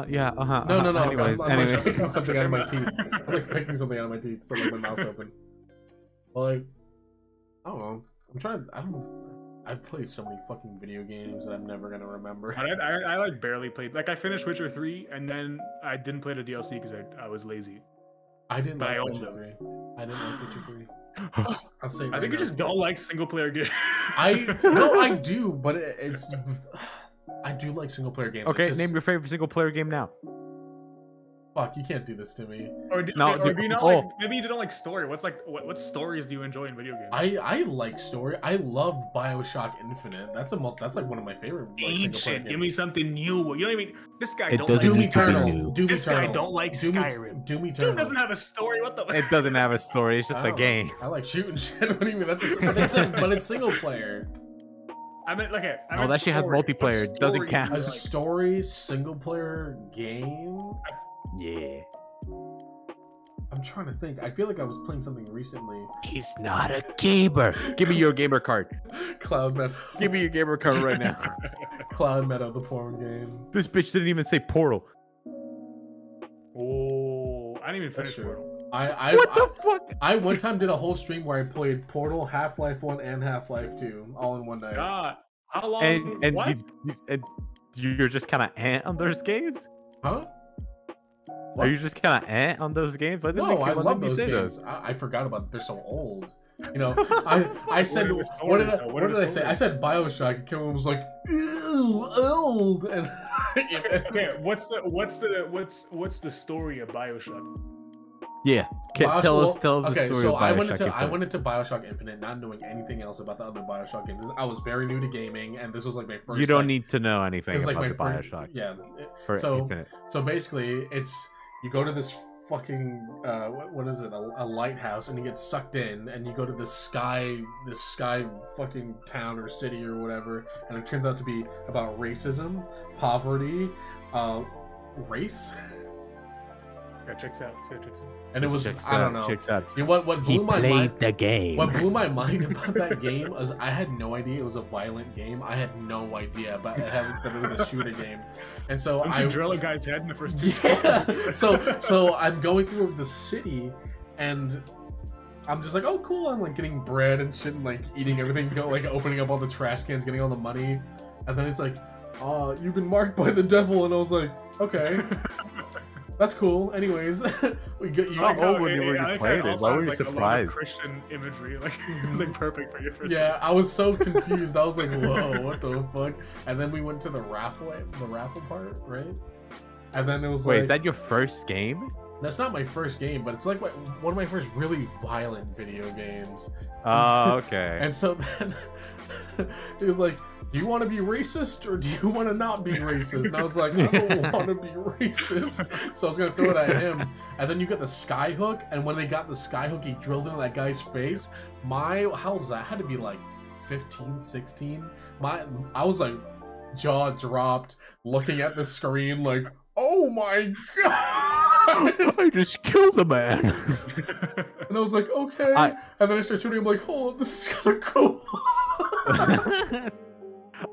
yeah, No. Anyways, I'm anyway. like picking something out of my teeth. I'm like picking something out of my teeth, so like my mouth's open. Well, like, I don't know. I've played so many fucking video games that I'm never gonna remember. I like barely played. Like I finished Witcher 3 and then I didn't play the DLC because I was lazy. I didn't But like I own Witcher them. 3. I didn't like Witcher 3. I'll say. I right think you now. just don't like single player games. I do, but it's. I do like single player games. Okay, It's just, name your favorite single player game now. Fuck, you can't do this to me. Or do you not like? Maybe you don't like story. What stories do you enjoy in video games? I like story. I loved BioShock Infinite. That's like one of my favorite. Like, single player Ancient. Give games. me something new. You know what I mean? This guy It don't doesn't like. Doom need to be Eternal. new. Doom This Eternal. guy don't like Doom, Skyrim. Doom Eternal. Doom doesn't have a story. What the? It doesn't have a story. It's just I a don't know. game. I like shooting shit. What do you mean? But it's single player. I mean, like, No, that shit has multiplayer. It doesn't count. A story single player game. Yeah. I'm trying to think. I feel like I was playing something recently. He's not a gamer. Give me your gamer card. Cloud Meadow. Give me your gamer card right now. Cloud Meadow, the porn game. This bitch didn't even say Portal. Oh, I didn't even That's finish true. Portal. What the fuck? I one time did a whole stream where I played Portal, Half-Life 1, and Half-Life 2 all in one night. God, how long? And what? you're just kind of on those games? Huh? Are you just kind of on those games? Why didn't No, they- I why love didn't you those say games. I forgot about they're so old. You know, I said What are the what did stories, though? What are I the say? I stories? said BioShock, and Kevin was like, "Ew, old." And Okay, what's the story of BioShock? Yeah. Tell us the okay, story so of I BioShock went into BioShock Infinite not knowing anything else about the other BioShock games. I was very new to gaming, and this was like my first. You don't like, need to know it anything was about like the my first, BioShock. Yeah. For so Infinite. so basically, it's you go to this fucking what is it? A lighthouse, and you get sucked in, and you go to this sky fucking town or city or whatever, and it turns out to be about racism, poverty, race. Yeah, checks out. Checks out. And it was Checks I don't out, know. checks out. You know, what He blew my played mind? the game. What blew my mind about that game was I had no idea it was a violent game. I had no idea about that it was a shooter game, and so Don't you drill a guy's head in the first 2 yeah. seconds? So I'm going through the city, and I'm just like, oh cool. I'm like getting bread and shit, and like eating everything, like opening up all the trash cans, getting all the money, and then it's like, oh, you've been marked by the devil, and I was like, okay. That's cool. Anyways, we get you. How old were you when you played it? Why were you surprised? Christian imagery, like it was like perfect for your first. Yeah, I was so confused. I was like, "Whoa, what the fuck?" And then we went to the raffle part, right? And then it was Wait, like, is that your first game? that's not my first game, but it's like one of my first really violent video games. Oh, okay. And so then it was like, do you want to be racist or do you want to not be racist? And I was like, I don't want to be racist. So I was going to throw it at him. And then you got the sky hook. And when they got the sky hook, he drills into that guy's face. How old was I? I had to be like 15, 16. I was like, jaw dropped, looking at the screen like, oh my God. I just killed a man. And I was like, okay. And then I started shooting him like, hold on, this is kind of cool.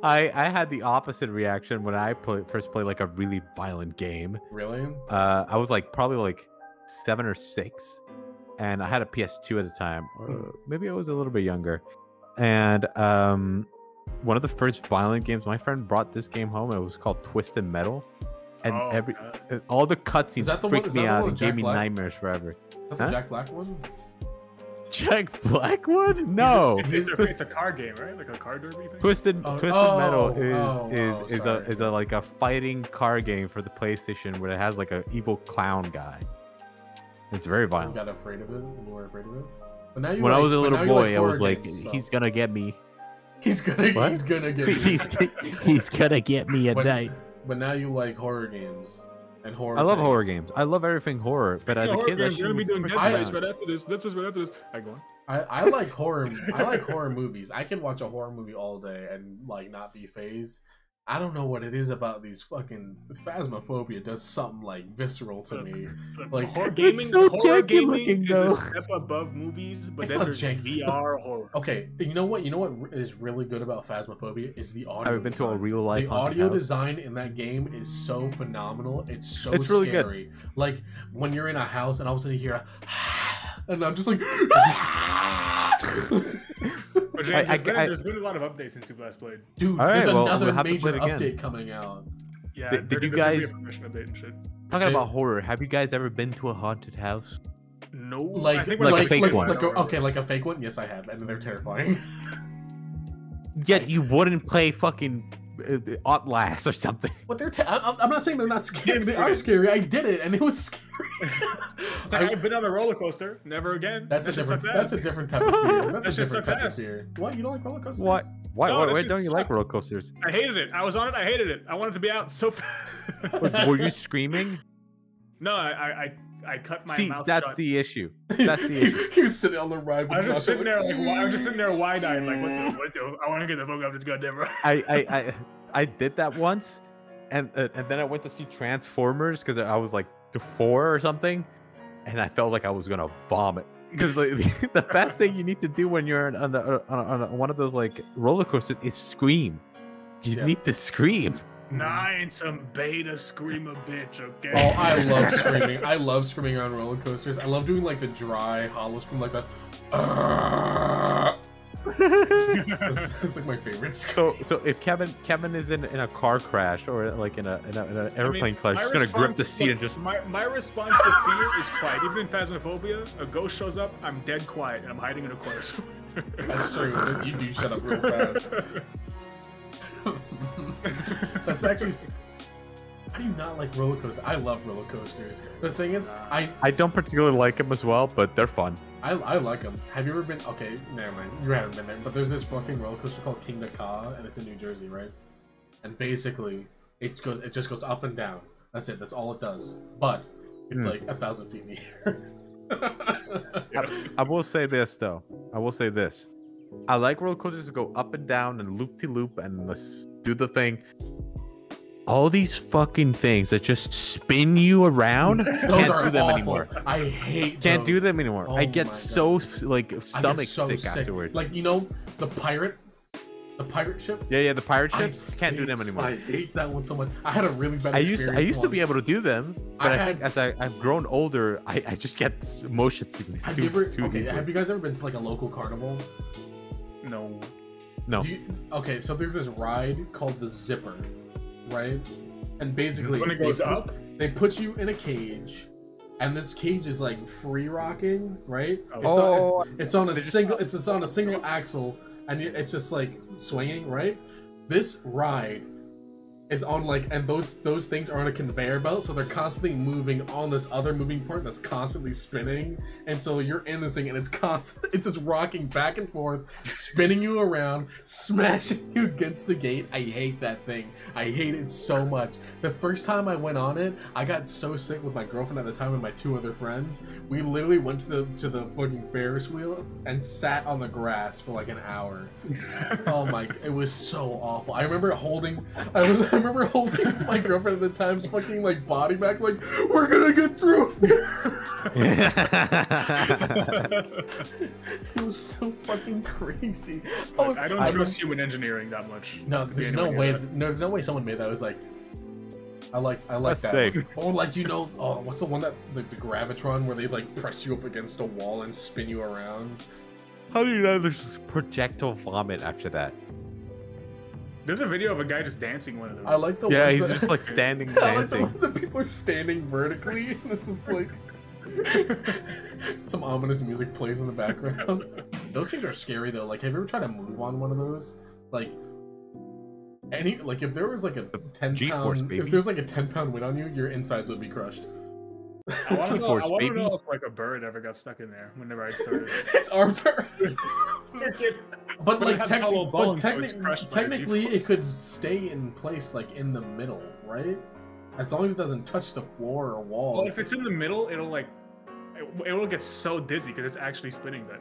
I had the opposite reaction when I first played like a really violent game. Really? I was like probably like 7 or 6, and I had a PS2 at the time, or maybe I was a little bit younger. And one of the first violent games, my friend brought this game home, and it was called Twisted Metal. And all the cutscenes freaked me out and gave me nightmares forever. Is that the Jack Black one? Jack Black one? No. It's a card game, right? Like a card derby thing. Twisted Metal is sorry. a like a fighting card game for the PlayStation where it has like an evil clown guy. It's very You violent. got afraid of it? You were afraid of it? But now you When I was a but little now you boy, I horror was like, games, so- he's gonna get me. He's gonna What? get me. he's gonna get me at But- night. But now you like horror games and horror. I love things. horror games. I love everything horror. But as a kid, that you're shit gonna be was doing freaking Dead Space violent. right after this. Dead Space right after this. I go on. I like horror. I like horror movies. I can watch a horror movie all day and like not be phased. I don't know what it is about these fucking Phasmophobia does something like visceral to me. Like horror It's gaming, so horror janky gaming looking, is though. a step above movies, but It's then not there's janky. VR horror. Okay, you know what? You know what is really good about Phasmophobia is the audio. I've been to a design. real life The haunted audio house. design in that game is so phenomenal. It's so It's really good. scary. Like when you're in a house and all of a sudden you hear a and I'm just like But James, I- there's been a lot of updates since you last played. dude, All right, there's well, another we'll have to major play it again. update coming out. Yeah, Did you there's gonna be a guys- permission update and shit. Talking They- about horror, have you guys ever been to a haunted house? No, Like I think like we're a fake one. Like a fake one? Yes, I have, and they're terrifying. Yet you wouldn't play fucking Outlast or something. What I'm not saying they're not scary. They are scary. I did it, and it was scary. It's like, I've been on a roller coaster. Never again. That's a That shit different. sucks That's a ass. different type of fear. That's That a shit different sucks type of ass. fear. What? You don't like roller coasters? What? Why? No, that why shit don't you like sucked. roller coasters? I hated it. I was on it. I hated it. I wanted to be out so fast. Were you screaming? No, I cut my See, mouth that's shut. the issue. That's the issue. He was sitting on the ride. With I was just nothing. sitting there I was just sitting there wide-eyed like, what the? I want to get the fuck off this goddamn ride. I did that once, and then I went to see Transformers because I was like 4 or something, and I felt like I was gonna vomit. Because the best thing you need to do when you're on one of those like roller coasters is scream. You need to scream. Nah, I ain't some beta screamer bitch, okay? Oh, I love screaming. I love screaming on roller coasters. I love doing like the dry, hollow scream like that. That's like my favorite scream. So if Kevin is in a car crash or like in an airplane crash, he's gonna grip the seat and just. My response to fear is quiet. Even in Phasmophobia, a ghost shows up, I'm dead quiet and I'm hiding in a corner. That's true. You do shut up real fast. That's actually. How do you not like roller coasters? I love roller coasters. The thing is, I don't particularly like them as well, but they're fun. I like them. Have you ever been? Okay, never mind. You haven't been there, but there's this fucking roller coaster called King Ka, and it's in New Jersey, right? And basically, it just goes up and down. That's it. That's all it does. But it's like 1,000 feet in the air. I will say this though. I like roller coasters to go up and down and loop to loop and let's do the thing. All these fucking things that just spin you around, Those can't are do them awful. anymore. I hate Can't do those. them anymore. Oh I get my so God. like I get stomach so sick afterwards. Like, you know, the pirate ship. Yeah, the pirate ships can't do them anymore. I hate that one so much. I had a really bad I experience. used to be able to do them, but I think had- as I've grown older, I just get motion sickness Have too, you ever? too Okay, easily. have you guys ever been to like a local carnival? No. No. Okay, so there's this ride called the Zipper, right? And basically, When it goes up? they put you in a cage, and this cage is like free rocking, right? Oh. It's on a single. It's on a single axle, and it's just like swinging, right? This ride is on like, and those things are on a conveyor belt, so they're constantly moving on this other moving part that's constantly spinning, and so you're in this thing, and it's just rocking back and forth, spinning you around, smashing you against the gate. I hate that thing. I hate it so much. The first time I went on it, I got so sick with my girlfriend at the time and my 2 other friends. We literally went to the fucking Ferris wheel and sat on the grass for like an hour. Oh my! It was so awful. I remember holding my girlfriend at the time's fucking like body back, like, we're gonna get through this. It was so fucking crazy. I don't trust human engineering that much. No, there's no way. There's no way someone made that. Was like, I like That's that. safe. Or like, you know, oh, what's the one that the Gravitron where they like press you up against a wall and spin you around? How do you know there's projectile vomit after that? There's a video of a guy just dancing one of those. I like the Yeah, ones he's that, just like standing I like the dancing. ones that people are standing vertically, and it's just like some ominous music plays in the background. Those things are scary though. Like, have you ever tried to move on one of those? Like, if there was like a 10-pound, baby. if there's like a 10-pound weight on you, your insides would be crushed. I want to G-force, know baby. if like a bird ever got stuck in there whenever I started. Its arms are. But But like, it has hollow bones, so it's crushed by the technically, G-force. it could stay in place, like in the middle, right? As long as it doesn't touch the floor or walls. Well, if it's in the middle, it'll it will get so dizzy because it's actually spinning then.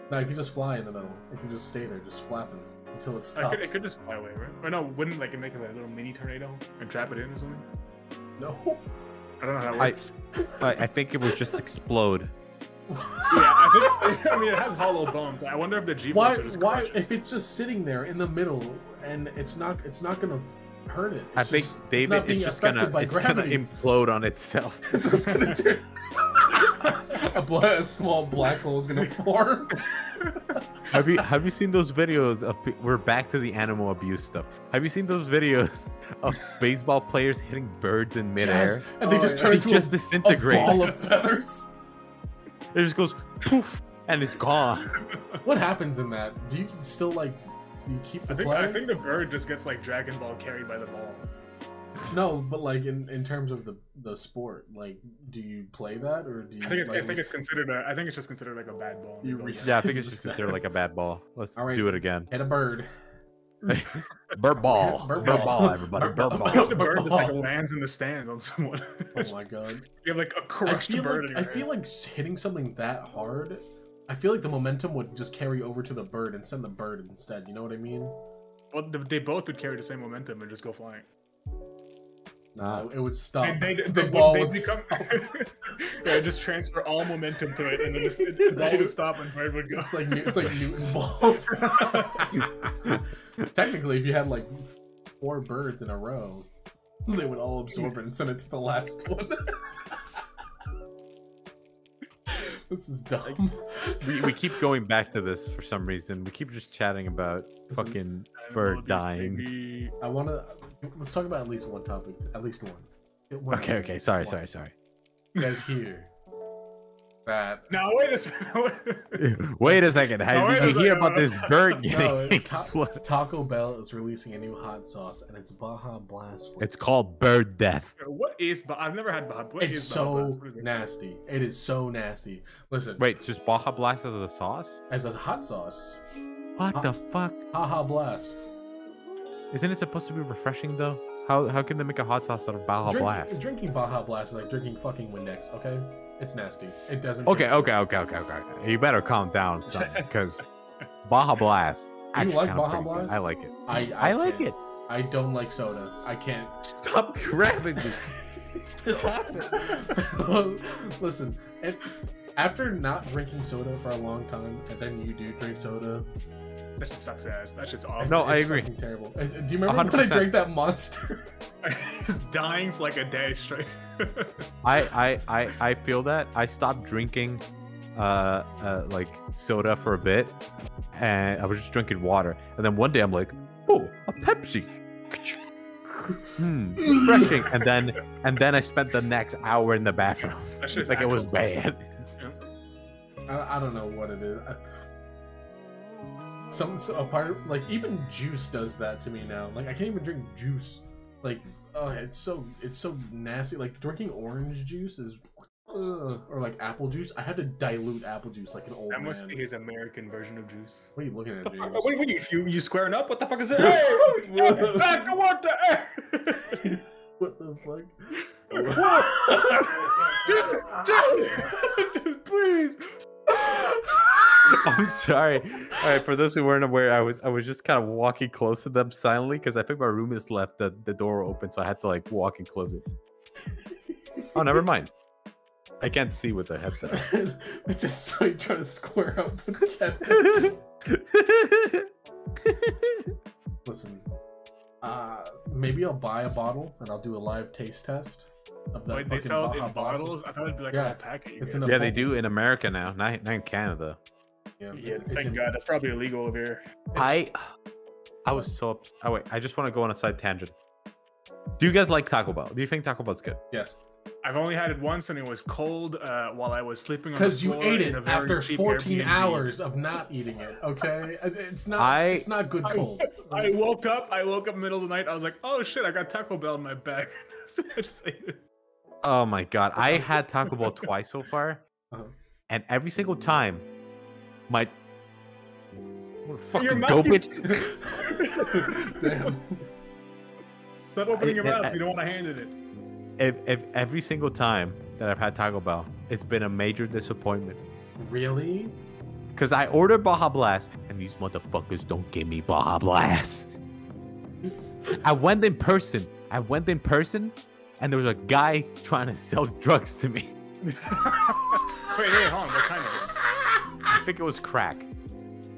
No, it can just fly in the middle. It can just stay there, just flapping until it It stops. could just fly away, right? Or no, wouldn't like it make like a little mini tornado and trap it in or something? No. I don't know how that works. I think it would just explode. Yeah, I mean it has hollow bones. I wonder if the G-force Why? would just Why? crush it. If it's just sitting there in the middle and it's not gonna hurt it. I It's think just, David, not being it's just affected gonna by gravity. implode on itself. It's just gonna turn. A small black hole is gonna form. Have you seen those videos of we're back to the animal abuse stuff? Have you seen those videos of baseball players hitting birds in midair? Yes, and they just yeah. turn They into just a disintegrate. ball of feathers. It just goes poof and it's gone. What happens in that? Do you still like? Do you keep the play? I think the bird just gets like Dragon Ball carried by the ball. No, but like in terms of the sport, like, do you play that or do you? I think like, it's considered I think it's just considered like a bad ball. You It goes- Yeah, I think it's just considered like a bad ball. Let's All right. do it again. hit a bird. Bird ball. Bird Bird ball. ball, everybody. Bird Bird ball. I hope the ball. bird just like lands in the stands on someone. Oh my god! You have like a I crushed feel bird. like in I your feel hand. like hitting something that hard. I feel like the momentum would just carry over to the bird and send the bird instead. You know what I mean? Well, they both would carry the same momentum and just go flying. It would stop. The The ball would become, yeah, just transfer all momentum to it, and then the ball would stop and bird would go. It's like Newton's balls. Technically, if you had like 4 birds in a row, they would all absorb it and send it to the last one. This is dumb. We keep going back to this for some reason. We keep just chatting about fucking bird dying. I want to. Let's talk about at least one topic. At least one. Okay. Sorry. You guys hear that? Now wait a second. Wait a second. How did you hear about this bird getting exploded? Taco Bell is releasing a new hot sauce, and it's Baja Blast. It's called Bird Death. What is? I've never had Baja. It's so nasty. It is so nasty. Listen. Wait, just Baja Blast as a sauce? As a hot sauce. What the fuck? Baja Blast. Isn't it supposed to be refreshing though? How can they make a hot sauce out of Baja Blast? Drinking Baja Blast is like drinking fucking Windex. Okay, it's nasty. It doesn't. Okay. You better calm down, son, because Baja Blast. You like Baja Blast? I like it. I like it. I don't like soda. I can't. Stop grabbing me. Stop it. Listen, after not drinking soda for a long time, and then you do drink soda. That shit sucks ass. That shit's awful. No, I agree. Terrible. Do you remember 100%. When I drank that Monster? I was dying for like a day straight. I feel that. I stopped drinking like soda for a bit, and I was just drinking water. And then one day I'm like, oh, a Pepsi. Refreshing. And then I spent the next hour in the bathroom. It's like it was bad. I don't know what it is. A part like even juice does that to me now. Like I can't even drink juice. Like it's so nasty. Like drinking orange juice is or like apple juice. I had to dilute apple juice like an old man. That must be his American version of juice. What are you looking at, James? What you squaring up? What the fuck is it? Hey, back to what the? What the fuck? Just please. I'm sorry. All right, for those who weren't aware, I was just kind of walking close to them silently because I think my roommates left the door open, so I had to like walk and close it. Oh, never mind. I can't see with the headset. It's just so you trying to square up with Kevin. Listen, maybe I'll buy a bottle and I'll do a live taste test. Wait, they sell it in bottles? I thought it'd be like a package. Yeah, they do in America now, not in Canada. Yeah, thank God. That's probably illegal over here. I was so upset. Oh wait, I just want to go on a side tangent. Do you guys like Taco Bell? Do you think Taco Bell's good? Yes. I've only had it once, and it was cold while I was sleeping on the floor. Because you ate it after 14 hours of not eating it. Okay, it's not good cold. I woke up middle of the night. I was like, oh shit, I got Taco Bell in my bag. So I just ate it. Oh my God, I had Taco Bell twice so far, and every single time, my fucking dope it. Damn. Stop opening your mouth. You don't want to hand it. If every single time that I've had Taco Bell, it's been a major disappointment. Really? Because I ordered Baja Blast, and these motherfuckers don't give me Baja Blast. I went in person, and there was a guy trying to sell drugs to me. Wait, hold on. What kind of drug? I think it was crack.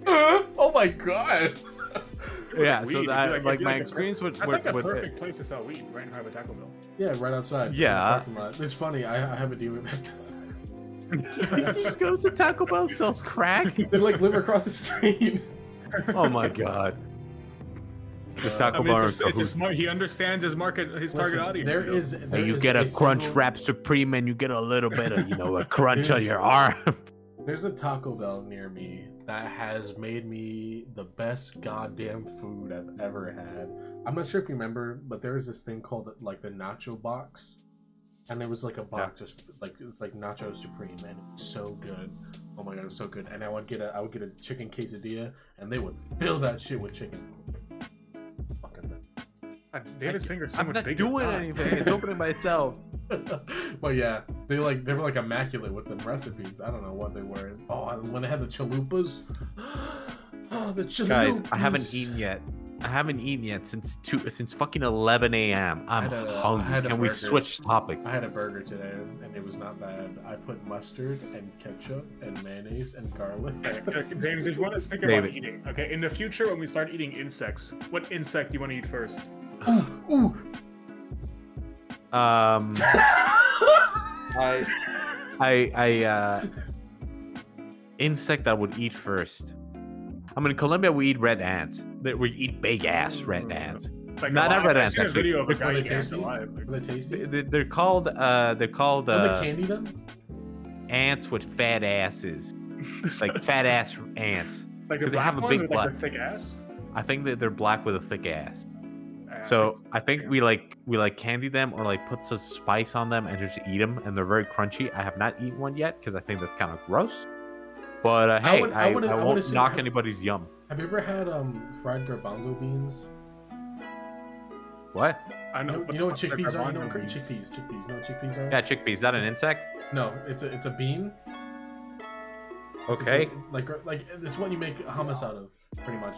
Oh my God. Yeah, so that like my experience with that's like a perfect place to sell weed, right in front of a Taco Bell. Yeah, right outside. Yeah. It's funny. I have a dealer that does that. He just goes to Taco Bell, sells crack. They like live across the street. Oh my God. The Taco Bell. It's a smart. He understands his market, his target audience. You get a Crunch Wrap Supreme, and you get a little bit of a crunch on your arm. There's a Taco Bell near me that has made me the best goddamn food I've ever had. I'm not sure if you remember, but there was this thing called like the nacho box, and it was like a box just like it's like nacho supreme, man. It was so good. Oh my God, it was so good. And I would get a chicken quesadilla, and they would fill that shit with chicken. David's fingers so I'm much not bigger. doing anything. It's opening by itself. Well, yeah, they were like immaculate with the recipes. I don't know what they were. Oh, when they had the chalupas. Oh, the chalupas. Guys, I haven't eaten yet. I haven't eaten yet since fucking 11 a.m. I'm hungry. Can we switch topics? I had a burger today, and it was not bad. I put mustard and ketchup and mayonnaise and garlic. James, if you want to speak about eating, okay, in the future when we start eating insects, what insect do you want to eat first? Ooh. Insect that I would eat first. I mean, in Colombia we eat red ants. We eat big ass red ants. Like not red ants. I've seen a video of a guy Are they eating ants tasty? alive. Are they tasty? They're called Don't they candy them? ants with fat asses. Like fat ass ants. Like the Because they have a black big ones with like the thick ass. I think that they're black with a thick ass. So I think we candy them or like put some spice on them and just eat them, and they're very crunchy. I have not eaten one yet because I think that's kind of gross. But hey, I won't knock anybody's yum. Have you ever had fried garbanzo beans? What? I know. You know what chickpeas are? garbanzo beans? Chickpeas. You know what chickpeas are? Yeah, chickpeas. Is that an insect? No, it's a bean. It's Okay. like it's what you make hummus out of, pretty much.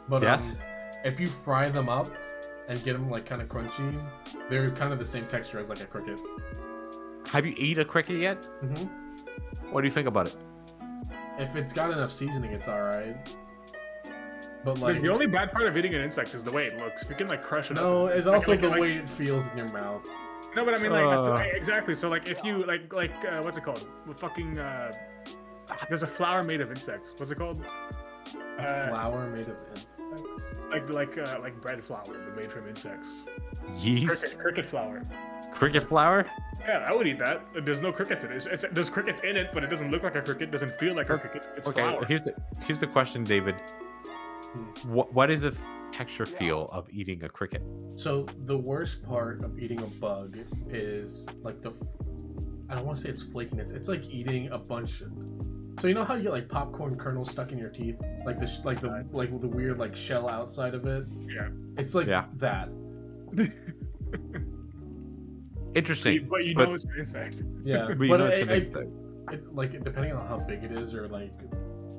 But Yes. If you fry them up and get them like kind of crunchy, they're kind of the same texture as like a cricket. Have you eaten a cricket yet? Mm-hmm. What do you think about it? If it's got enough seasoning, it's alright. But like the only bad part of eating an insect is the way it looks. If you can like crush it no, up. it's also the way it feels in your mouth. No, but I mean like exactly. So like if you like what's it called? Fucking there's a flour made of insects. What's it called? Flour made of insects. Like bread flour, but made from insects. Yeast. Cricket flour. Cricket flour. Yeah, I would eat that. There's no crickets in it. There's crickets in it, but it doesn't look like a cricket. Doesn't feel like a cricket. It's Okay. flour. Here's the question, David. What is the texture feel of eating a cricket? So the worst part of eating a bug is like I don't want to say it's flakiness. It's like eating a bunch. So you know how you get like popcorn kernels stuck in your teeth, like the weird like shell outside of it. Yeah. It's like that. Interesting. But you know it's an insect. Yeah. But you But know it's an it, insect. like depending on how big it is or like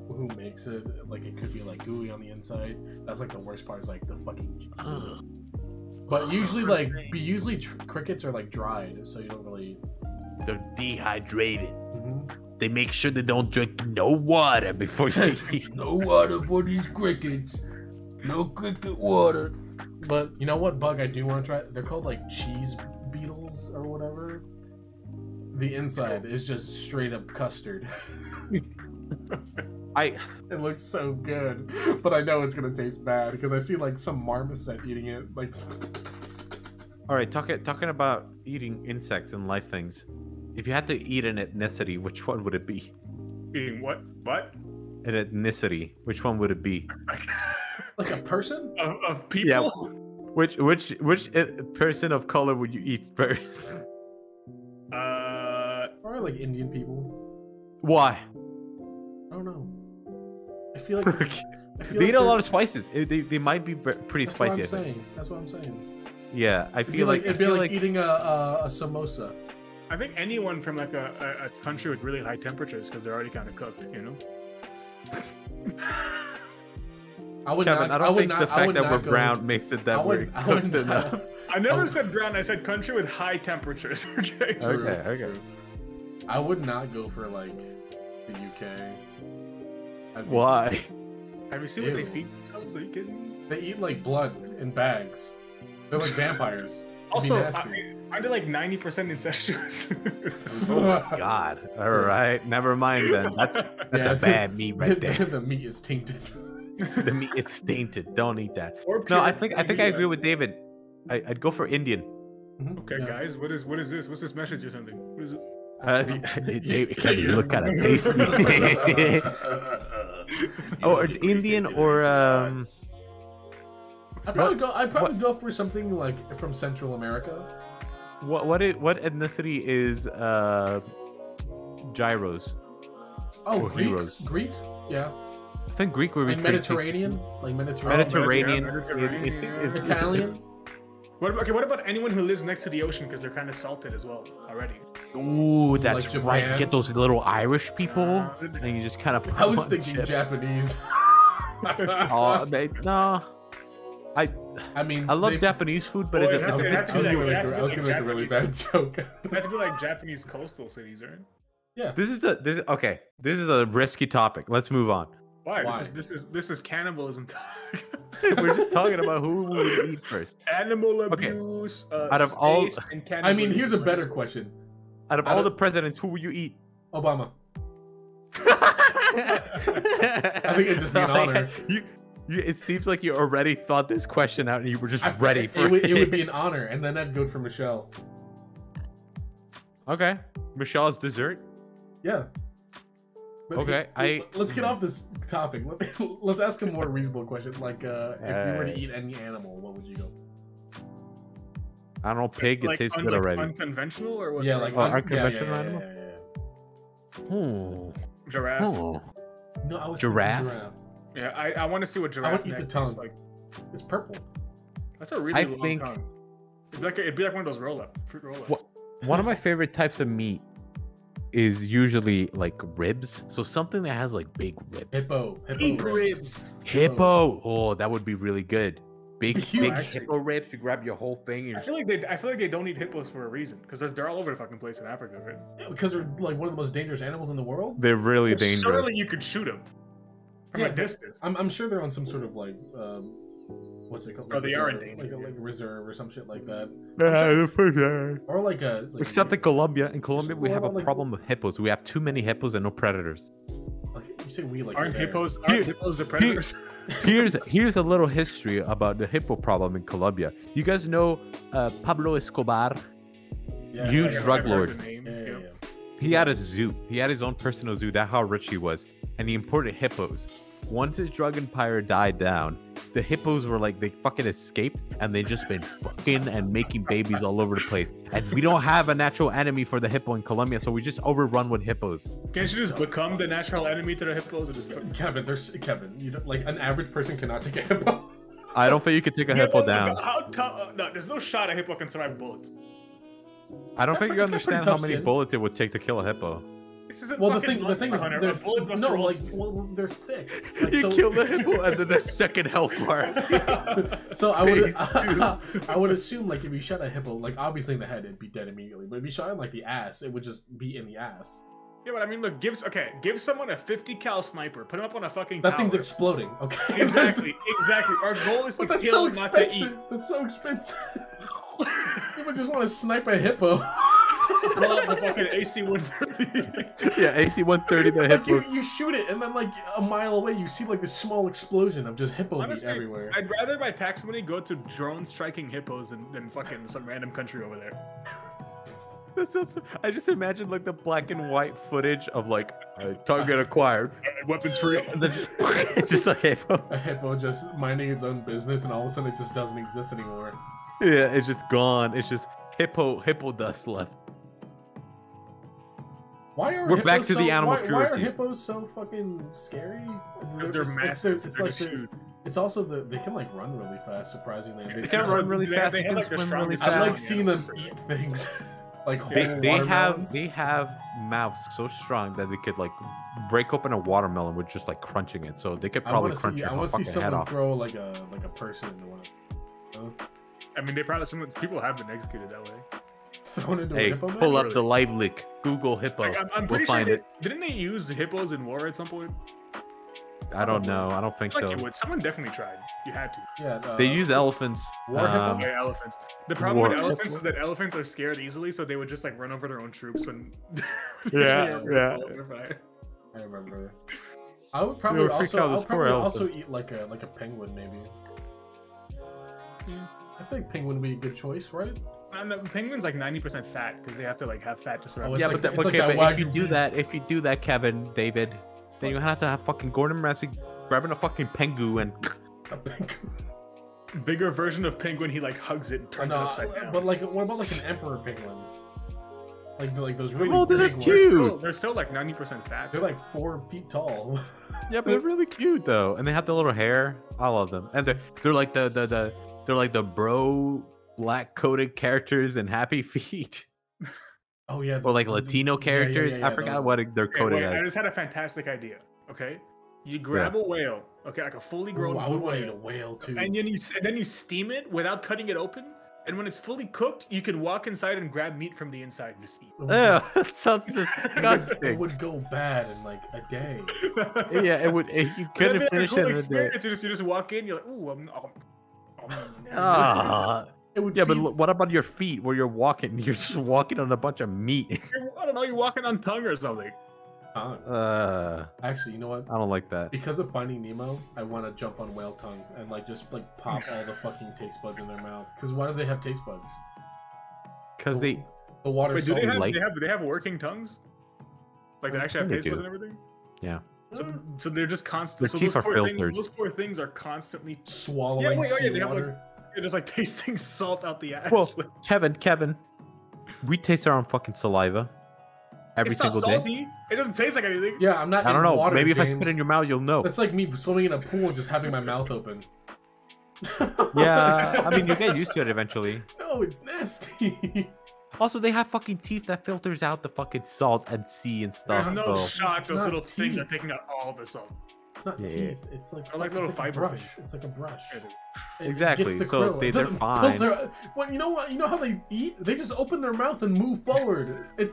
who makes it, like it could be like gooey on the inside. That's like the worst part is like the fucking juices. But usually crickets are like dried, so you don't really. They're dehydrated. Mm-hmm. They make sure they don't drink no water before you eat. No water for these crickets. No cricket water. But you know what bug I do want to try? They're called like cheese beetles or whatever. The inside is just straight up custard. It looks so good, but I know it's gonna taste bad because I see like some marmoset eating it. Like, All right, talking about eating insects and live things. If you had to eat an ethnicity, which one would it be? Eating what? What? An ethnicity, which one would it be? like a person? Of people? Yeah. Which person of color would you eat first? Probably like Indian people. Why? I don't know. I feel like they eat a lot of spices. They might be pretty spicy. That's what I'm saying. Yeah, I feel like it'd be like eating a samosa. I think anyone from like a country with really high temperatures because they're already kind of cooked, you know. I don't think the fact that we're brown makes it that we're cooked enough. I never said brown. I said country with high temperatures. Okay. True, okay. True. I would not go for like the UK. Why? Have you seen what they feed themselves? Are you kidding me? They eat like blood in bags. They're like vampires. Also, aren't they like 90% incestuous? Oh my god! All right, never mind then. That's a bad meat right there. The meat is tainted. The meat is tainted. Don't eat that. No, I think I agree with David. I'd go for Indian. Okay, guys, what is this? What's this message or something? What is it? Can you look kind of tasty? Or Indian or I'd probably go for something like from Central America. What ethnicity is gyros? Oh, or Greek. heroes? Greek? Yeah. I think Greek would be Like pretty Mediterranean, like Mediterranean. Italian. What about anyone who lives next to the ocean because they're kind of salted as well already? Ooh, that's Like right. Japan. Get those little Irish people, and you just kind of. I was thinking Japanese. Oh, no. I mean, I love they- Japanese food, but Well, is it it? has Is to- it it has to I was be gonna like- make it has to be a really bad Japanese. joke. It has to be like Japanese coastal cities, right? Yeah. This is okay. This is a risky topic. Let's move on. Why? Why? This is cannibalism. We're just talking about who we would eat first. Animal Okay. abuse. Out of all- space, and I mean, here's a cannibalism. better question. Out of Out all of- the presidents, who will you eat? Obama. I think it'd just be an honor. It seems like you already thought this question out and you were just ready for it would be an honor, and then I'd go for Michelle. Okay, Michelle's dessert. Yeah. But Okay, let's get off this topic. Let's ask a more reasonable question. Like, if you were to eat any animal, what would you go? I don't know, pig. It tastes good already. Unconventional or what? Yeah, like Oh, unconventional animal? yeah. Giraffe. Oh. No, I was Giraffe? thinking giraffe. Yeah, I want to see what I giraffe would eat the neck tastes tongue. like. It's purple. That's a really I long think- tongue. It'd be like one of those fruit roll-ups. What? One of my favorite types of meat is usually like ribs. So something that has like big ribs. Hippo Eat ribs. ribs. Hippo. Oh, that would be really good. Big, Huge. big Actually. hippo ribs. You grab your whole thing. I And... feel like they don't eat hippos for a reason because they're all over the fucking place in Africa, right? Yeah, because they're like one of the most dangerous animals in the world. They're really Well, dangerous. Surely you could shoot them from Yeah, a but- distance. I'm sure they're on some sort of like what's it called? Oh, they are reserve, endangered, like a yeah. reserve or some shit like that. Yeah, Or like a except in Colombia. In Colombia, we have a Like- problem with hippos. We have too many hippos and no predators. like you say we like Aren't there. hippos Here- the predators? Here's a little history about the hippo problem in Colombia. You guys know Pablo Escobar? Yeah, Huge yeah, drug I've heard lord. the name, Yeah, yeah, yep. yeah. He had a zoo. He had his own personal zoo. That's how rich he was. And he imported hippos. Once his drug empire died down, the hippos were like, they fucking escaped and they just been fucking and making babies all over the place. And we don't have a natural enemy for the hippo in Colombia, so we just overrun with hippos. Can't you just become the natural enemy to the hippos? Or just Kevin, you don't, like an average person cannot take a hippo. I don't think you could take a hippo down. How tough? No, there's no shot a hippo can survive bullets. I don't think you It's got pretty understand how tough many skin. bullets it would take to kill a hippo. This isn't Well, the fucking thing is, Monster Hunter. they're A bullet buster no, like, rolls- well, they're thick. Like, You so, kill the hippo and then the second health bar. So I would, Face, dude. I would assume like if you shot a hippo, like obviously in the head, it'd be dead immediately. But if you shot in like the ass, it would just be in the ass. Yeah, but I mean, look, give someone a 50 cal sniper, put him up on a fucking That tower. thing's exploding. Okay. Exactly. Our goal is to But that's kill, so not to eat. expensive. That's so expensive. People just want to snipe a hippo. Pull out the fucking AC-130. Yeah, AC-130 the Like hippos. you shoot it, and then like a mile away, you see like this small explosion of just hippo meat Honestly, everywhere. I'd rather my tax money go to drone striking hippos than fucking some random country over there. I just imagine like the black and white footage of like target acquired, Weapons free. and then just like hippo. A hippo just minding its own business, and all of a sudden it just doesn't exist anymore. Yeah, it's just gone. It's just hippo dust left. Why are We're back hippos to the so, animal why are cruelty. hippos so fucking scary? Because they're It's- massive. It's, They're like just huge. it's also they can like run really fast. Surprisingly, They can run really fast. They have, can like, the swim really strongest I like fast. seeing them animals. eat things. Like whole They watermelons. have mouths so strong that they could like break open a watermelon with just like crunching it. So they could I probably want to crunch see. your I want to see fucking head someone off. throw like a person into one. I mean, some people have been executed that way. Thrown into a Hey, hippo. pull Man? up the live link. Google hippo. Like, I'm We'll pretty sure find it. Didn't they use hippos in war at some point? I don't know. I don't think Like so. you would. Someone definitely tried. You had to. Yeah. They use elephants. war hippo? Yeah, elephants. The problem War with elephants hippo? is that elephants are scared easily, so they would just like run over their own troops when. Yeah, yeah. I remember. I would They probably would freak also. out I'll those poor probably also elephants. eat like a penguin maybe. I think penguin would be a good choice, right? And the penguin's like 90% fat because they have to like have fat to survive. Oh, it's Yeah, like but, the- that, it's like okay, that but if you Wagyu do beef. that, Kevin, David, then you have to have fucking Gordon Ramsay grabbing a fucking pengu and A penguin. Bigger version of penguin, he like hugs it and turns it upside down. But like, what about like an emperor penguin? Like those really Oh, they're big ones. cute. They're still like 90% fat. They're like 4 feet tall. yeah, but they're really cute though, and they have the little hair. I love them, and they're like the bro black coded characters in Happy Feet, Oh yeah. or like the- Latino yeah, characters. I forgot what they're Okay, coded wait, I as. just had a fantastic idea. Okay, You grab a whale, okay, like a fully grown Ooh, I would blue want to eat whale, a whale too. and then you steam it without cutting it open. And when it's fully cooked, you can walk inside and grab meat from the inside and just eat. It Yeah, that sounds It disgusting. would go bad in like a day. Yeah, it would. If you couldn't finish cool it in a day. experience. You just walk in, you're like, ooh, Ah. It would Yeah, but feed- what about your feet where you're walking? You're just walking on a bunch of meat. I don't know, you're walking on tongue or something. Actually, you know what? I don't like that. Because of Finding Nemo, I want to jump on whale tongue and like just like pop all the fucking taste buds in their mouth. Because why do they have taste buds? Because they. The water. Wait, do they salty. have, they have working tongues? Like they actually have think they taste buds do. and everything? Yeah. So they're just constant. Their So teeth those are poor things, filters. those poor things are constantly swallowing they have like, seawater. they're just like tasting salt out the ass. Well, Kevin, we taste our own fucking saliva every it's not single day. salty. It doesn't taste like anything. Yeah, I'm not. I don't in know. Water, Maybe if I James. spit in your mouth, you'll know. It's like me swimming in a pool and just having my mouth open. Yeah, I mean, you get used to it eventually. No, it's nasty. Also, they have fucking teeth that filters out the fucking salt and sea and stuff. There's no so- shot It's those not little things teeth. are taking out all the salt. It's not Yeah, teeth. It's like They're like it's little like a fiber brush. things. It's like a brush. Yeah, dude. It Exactly, gets the so krill. they're It doesn't fine. filter. Well, you know what? You know how they eat? They just open their mouth and move forward. They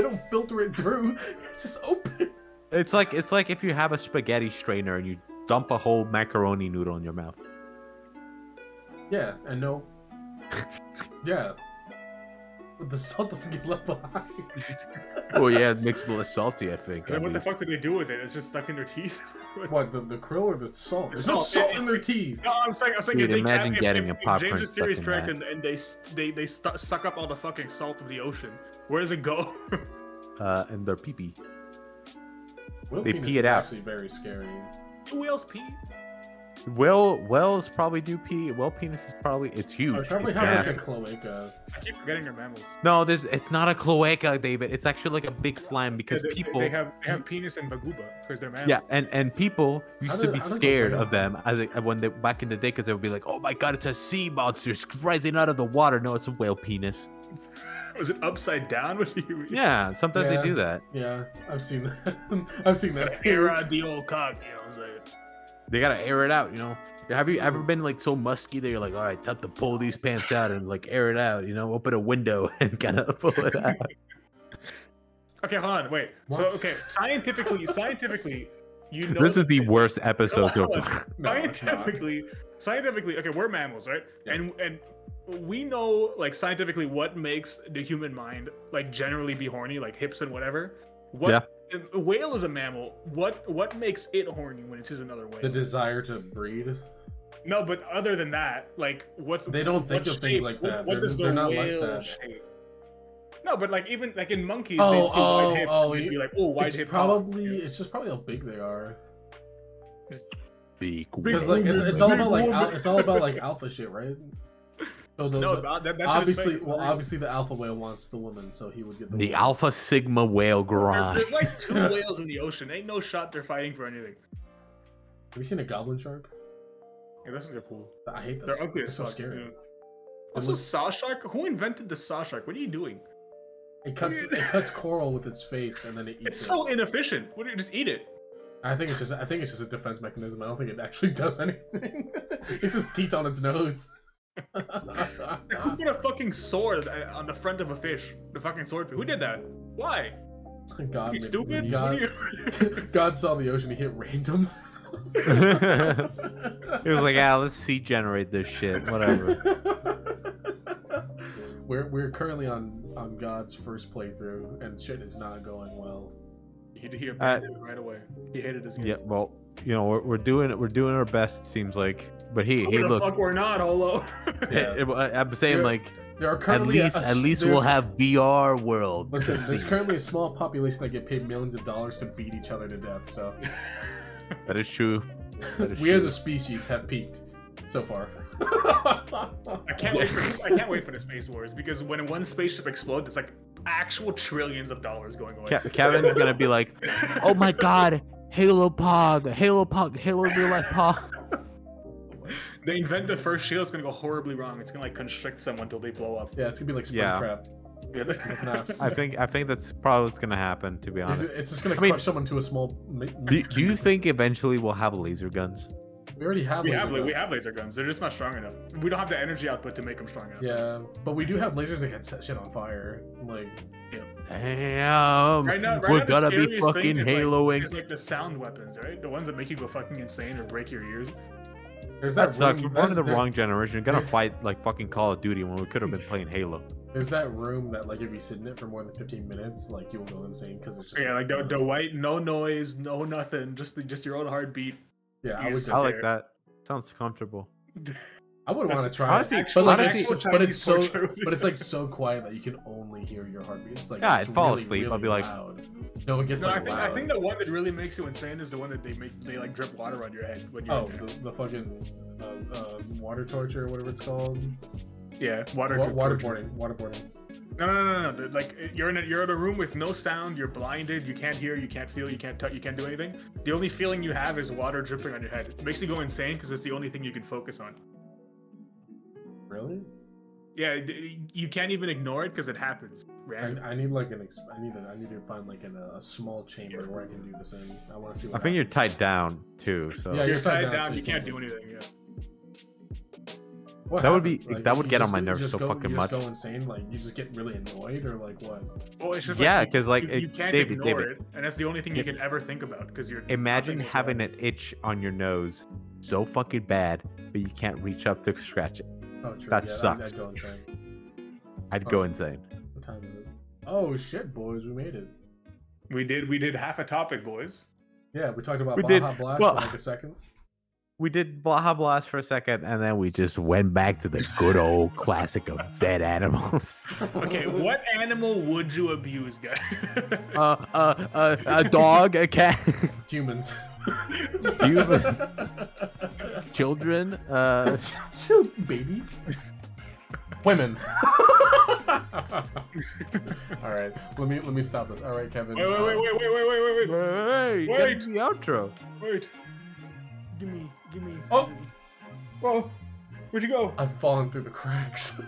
don't filter it through. It's just open. It's like if you have a spaghetti strainer and you dump a whole macaroni noodle in your mouth. Yeah, and no. Yeah. But the salt doesn't get left behind. Oh yeah, it makes it less salty, I think. Then at what the least. fuck do they do with it? It's just stuck in their teeth. What, the krill or the salt? There's It's no salt. salt in their teeth. No, I'm saying Dude, if they imagine getting a if popcorn James' theory is stuck in correct, that. and they suck up all the fucking salt of the ocean. Where does it go? And their pee-pee. Whale They penis pee it is out. actually very scary. Who else pee? Whales probably do pee. Whale penis is probably it's huge. I probably It's have like a massive. cloaca. I keep forgetting they're mammals. No, it's not a cloaca, David. It's actually like a big slime because they, people. they have penis and vaguba because they're mammals. Yeah, and people used to be how does a scared whale- of them as when they back in the day because they would be like, "Oh my god, it's a sea monster rising out of the water." No, it's a whale penis. Was it upside down? What do you? Yeah, sometimes Yeah. they do that. Yeah, I've seen that. I've seen that. Air out the old cock. You know what I'm saying? They gotta air it out, you know. Have you ever been like so musky that you're like, all right, time to pull these pants out and like air it out, you know, open a window and kind of pull it out. Okay, hold on, wait. What? So, okay, scientifically, you know. This is that the they- worst episode so Hold on. far. No, it's not. Scientifically, okay, we're mammals, right? Yeah. And we know, like, scientifically, what makes the human mind like generally be horny, like hips and whatever. What a whale is a mammal. What makes it horny when it sees another whale? The desire to breed. No, but other than that, like, what's They don't think what of things shape? like What- that. What They're- does the they're not like whale that. shape? No, but like even like in monkeys, Oh, they'd see oh, wide hips oh, and they'd be like, "Oh, wide It's hip." probably cock," you know? it's just probably how big they are. Big Because whale. like it's all about like it's all about like alpha shit, right? So No, the- that shit is obviously, fake, it's well, not real. obviously the alpha whale wants the woman, so he would get the The woman. Alpha Sigma whale grind. There's like 2 whales in the ocean. Ain't no shot they're fighting for anything. Have you seen a goblin shark? Yeah, those things are cool. I hate that. They're ugly It's as so fuck. scary. Yeah. Also, saw shark. Who invented the saw shark? What are you doing? It cuts coral with its face and then it eats It's it. so inefficient. What do you just eat it? I think it's just a defense mechanism. I don't think it actually does anything. It's just teeth on its nose. Like, who put a fucking sword on the front of a fish? The fucking swordfish. Who did that? Why? God, You stupid? What God, are you- God saw the ocean. He hit random. He was like, "Ah, let's seed generate this shit, whatever." We're currently on God's first playthrough, and shit is not going well. He abandoned it right away. He hated his game. Yeah, well, you know, we're doing our best. Seems like, but hey, Who the look, fuck we're not, Holo? Yeah. I'm saying Yeah. like, There are at currently least we'll have VR world. to Listen, there's see. currently a small population that get paid millions of dollars to beat each other to death. So That is true. That is we as true. a species have peaked so far. I can't wait for the space wars because when one spaceship explodes, it's like actual trillions of dollars going away. Kevin's gonna be like, "Oh my god, Halo Pog, Halo real life Pog." They invent the first shield, it's gonna go horribly wrong. It's gonna like constrict someone until they blow up. Yeah, it's gonna be like Yeah. Springtrap. Yeah. FNAF. I think that's probably what's gonna happen. To be honest, It's just gonna I mean, crush someone to a small. do you think eventually we'll have laser guns? We already have. We laser have we guns. have laser guns. They're just not strong enough. We don't have the energy output to make them strong enough. Yeah, but we do have lasers that can set shit on fire. Like, Damn, Right now, we're the gonna be scariest fucking thing is haloing. Is like the sound weapons, right? The ones that make you go fucking insane or break your ears. there's That sucks. room- We're born in the there's- wrong generation. We're gonna there's- fight like fucking Call of Duty when we could have been playing Halo. There's that room that, like, if you sit in it for more than 15 minutes, like, you'll go insane because it's just. Yeah, like the white, no noise, no nothing, just your own heartbeat. Yeah, you I would. sit I like there. that. Sounds comfortable. I would want to That's- try. honestly- it. But like, honestly- it's, but it's so, Chinese but it's like so quiet that you can only hear your heartbeat. It's like, Yeah, it's I'd fall really, asleep. Really I'd be like- loud. No, it gets No, like I loud. think the one that really makes you insane is the one that they like drip water on your head when you're. Oh, in there. the fucking water torture or whatever it's called. Yeah, water. Waterboarding. Waterboarding. No. Like you're in a room with no sound. You're blinded. You can't hear. You can't feel. You can't touch. You can't do anything. The only feeling you have is water dripping on your head. It makes you go insane because it's the only thing you can focus on. Really? Yeah, you can't even ignore it because it happens. Random. I need like I need to find like a small chamber where I can do this in. I want to see. What I think you're happens. tied down too. So Yeah, You're you're tied tied down, down. so You you can't can't do anything. Yeah. What That would happens? be- Like, that would you get on just- my you nerves just so go- fucking you much. Just go insane. Like you just get really annoyed, or like what? Well, it's just Yeah, like 'cause, like, you can't David, ignore David. it, and that's the only thing you can ever think about because you're. imagine nothing is having right. an itch on your nose so fucking bad, but you can't reach up to scratch it. Oh, true. That yeah, sucks. I'd go insane. I'd Oh. go insane. What time is it? Oh shit, boys, we made it. We did half a topic, boys. Yeah, we talked about We did- Baja Blast well- for like a second. We did Baja Blast for a second, and then we just went back to the good old classic of dead animals. Okay, what animal would you abuse, guys? A dog, a cat, Humans. humans, children. Still babies. Women. All right, let me stop this. All right, Kevin. Wait. Hey, Wait. get the outro. Wait. Give me. Oh, Whoa. Where'd you go? I've fallen through the cracks.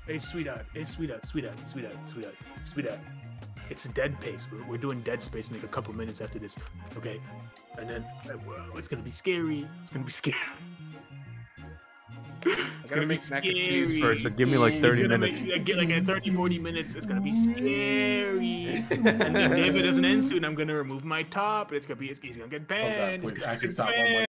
Hey, sweetheart. It's Dead Space. We're doing Dead Space in like a couple minutes after this, okay? And then it's gonna be scary. It's gonna be scary. It's gonna be make mac and cheese scary. First, so give me like It's 30 It's gonna minutes. make you get like at 30-40 minutes. It's gonna be scary. And then if it doesn't end soon, I'm gonna remove my top. It's gonna be. He's gonna get Oh god, banned. please He's gonna actually get stop. banned.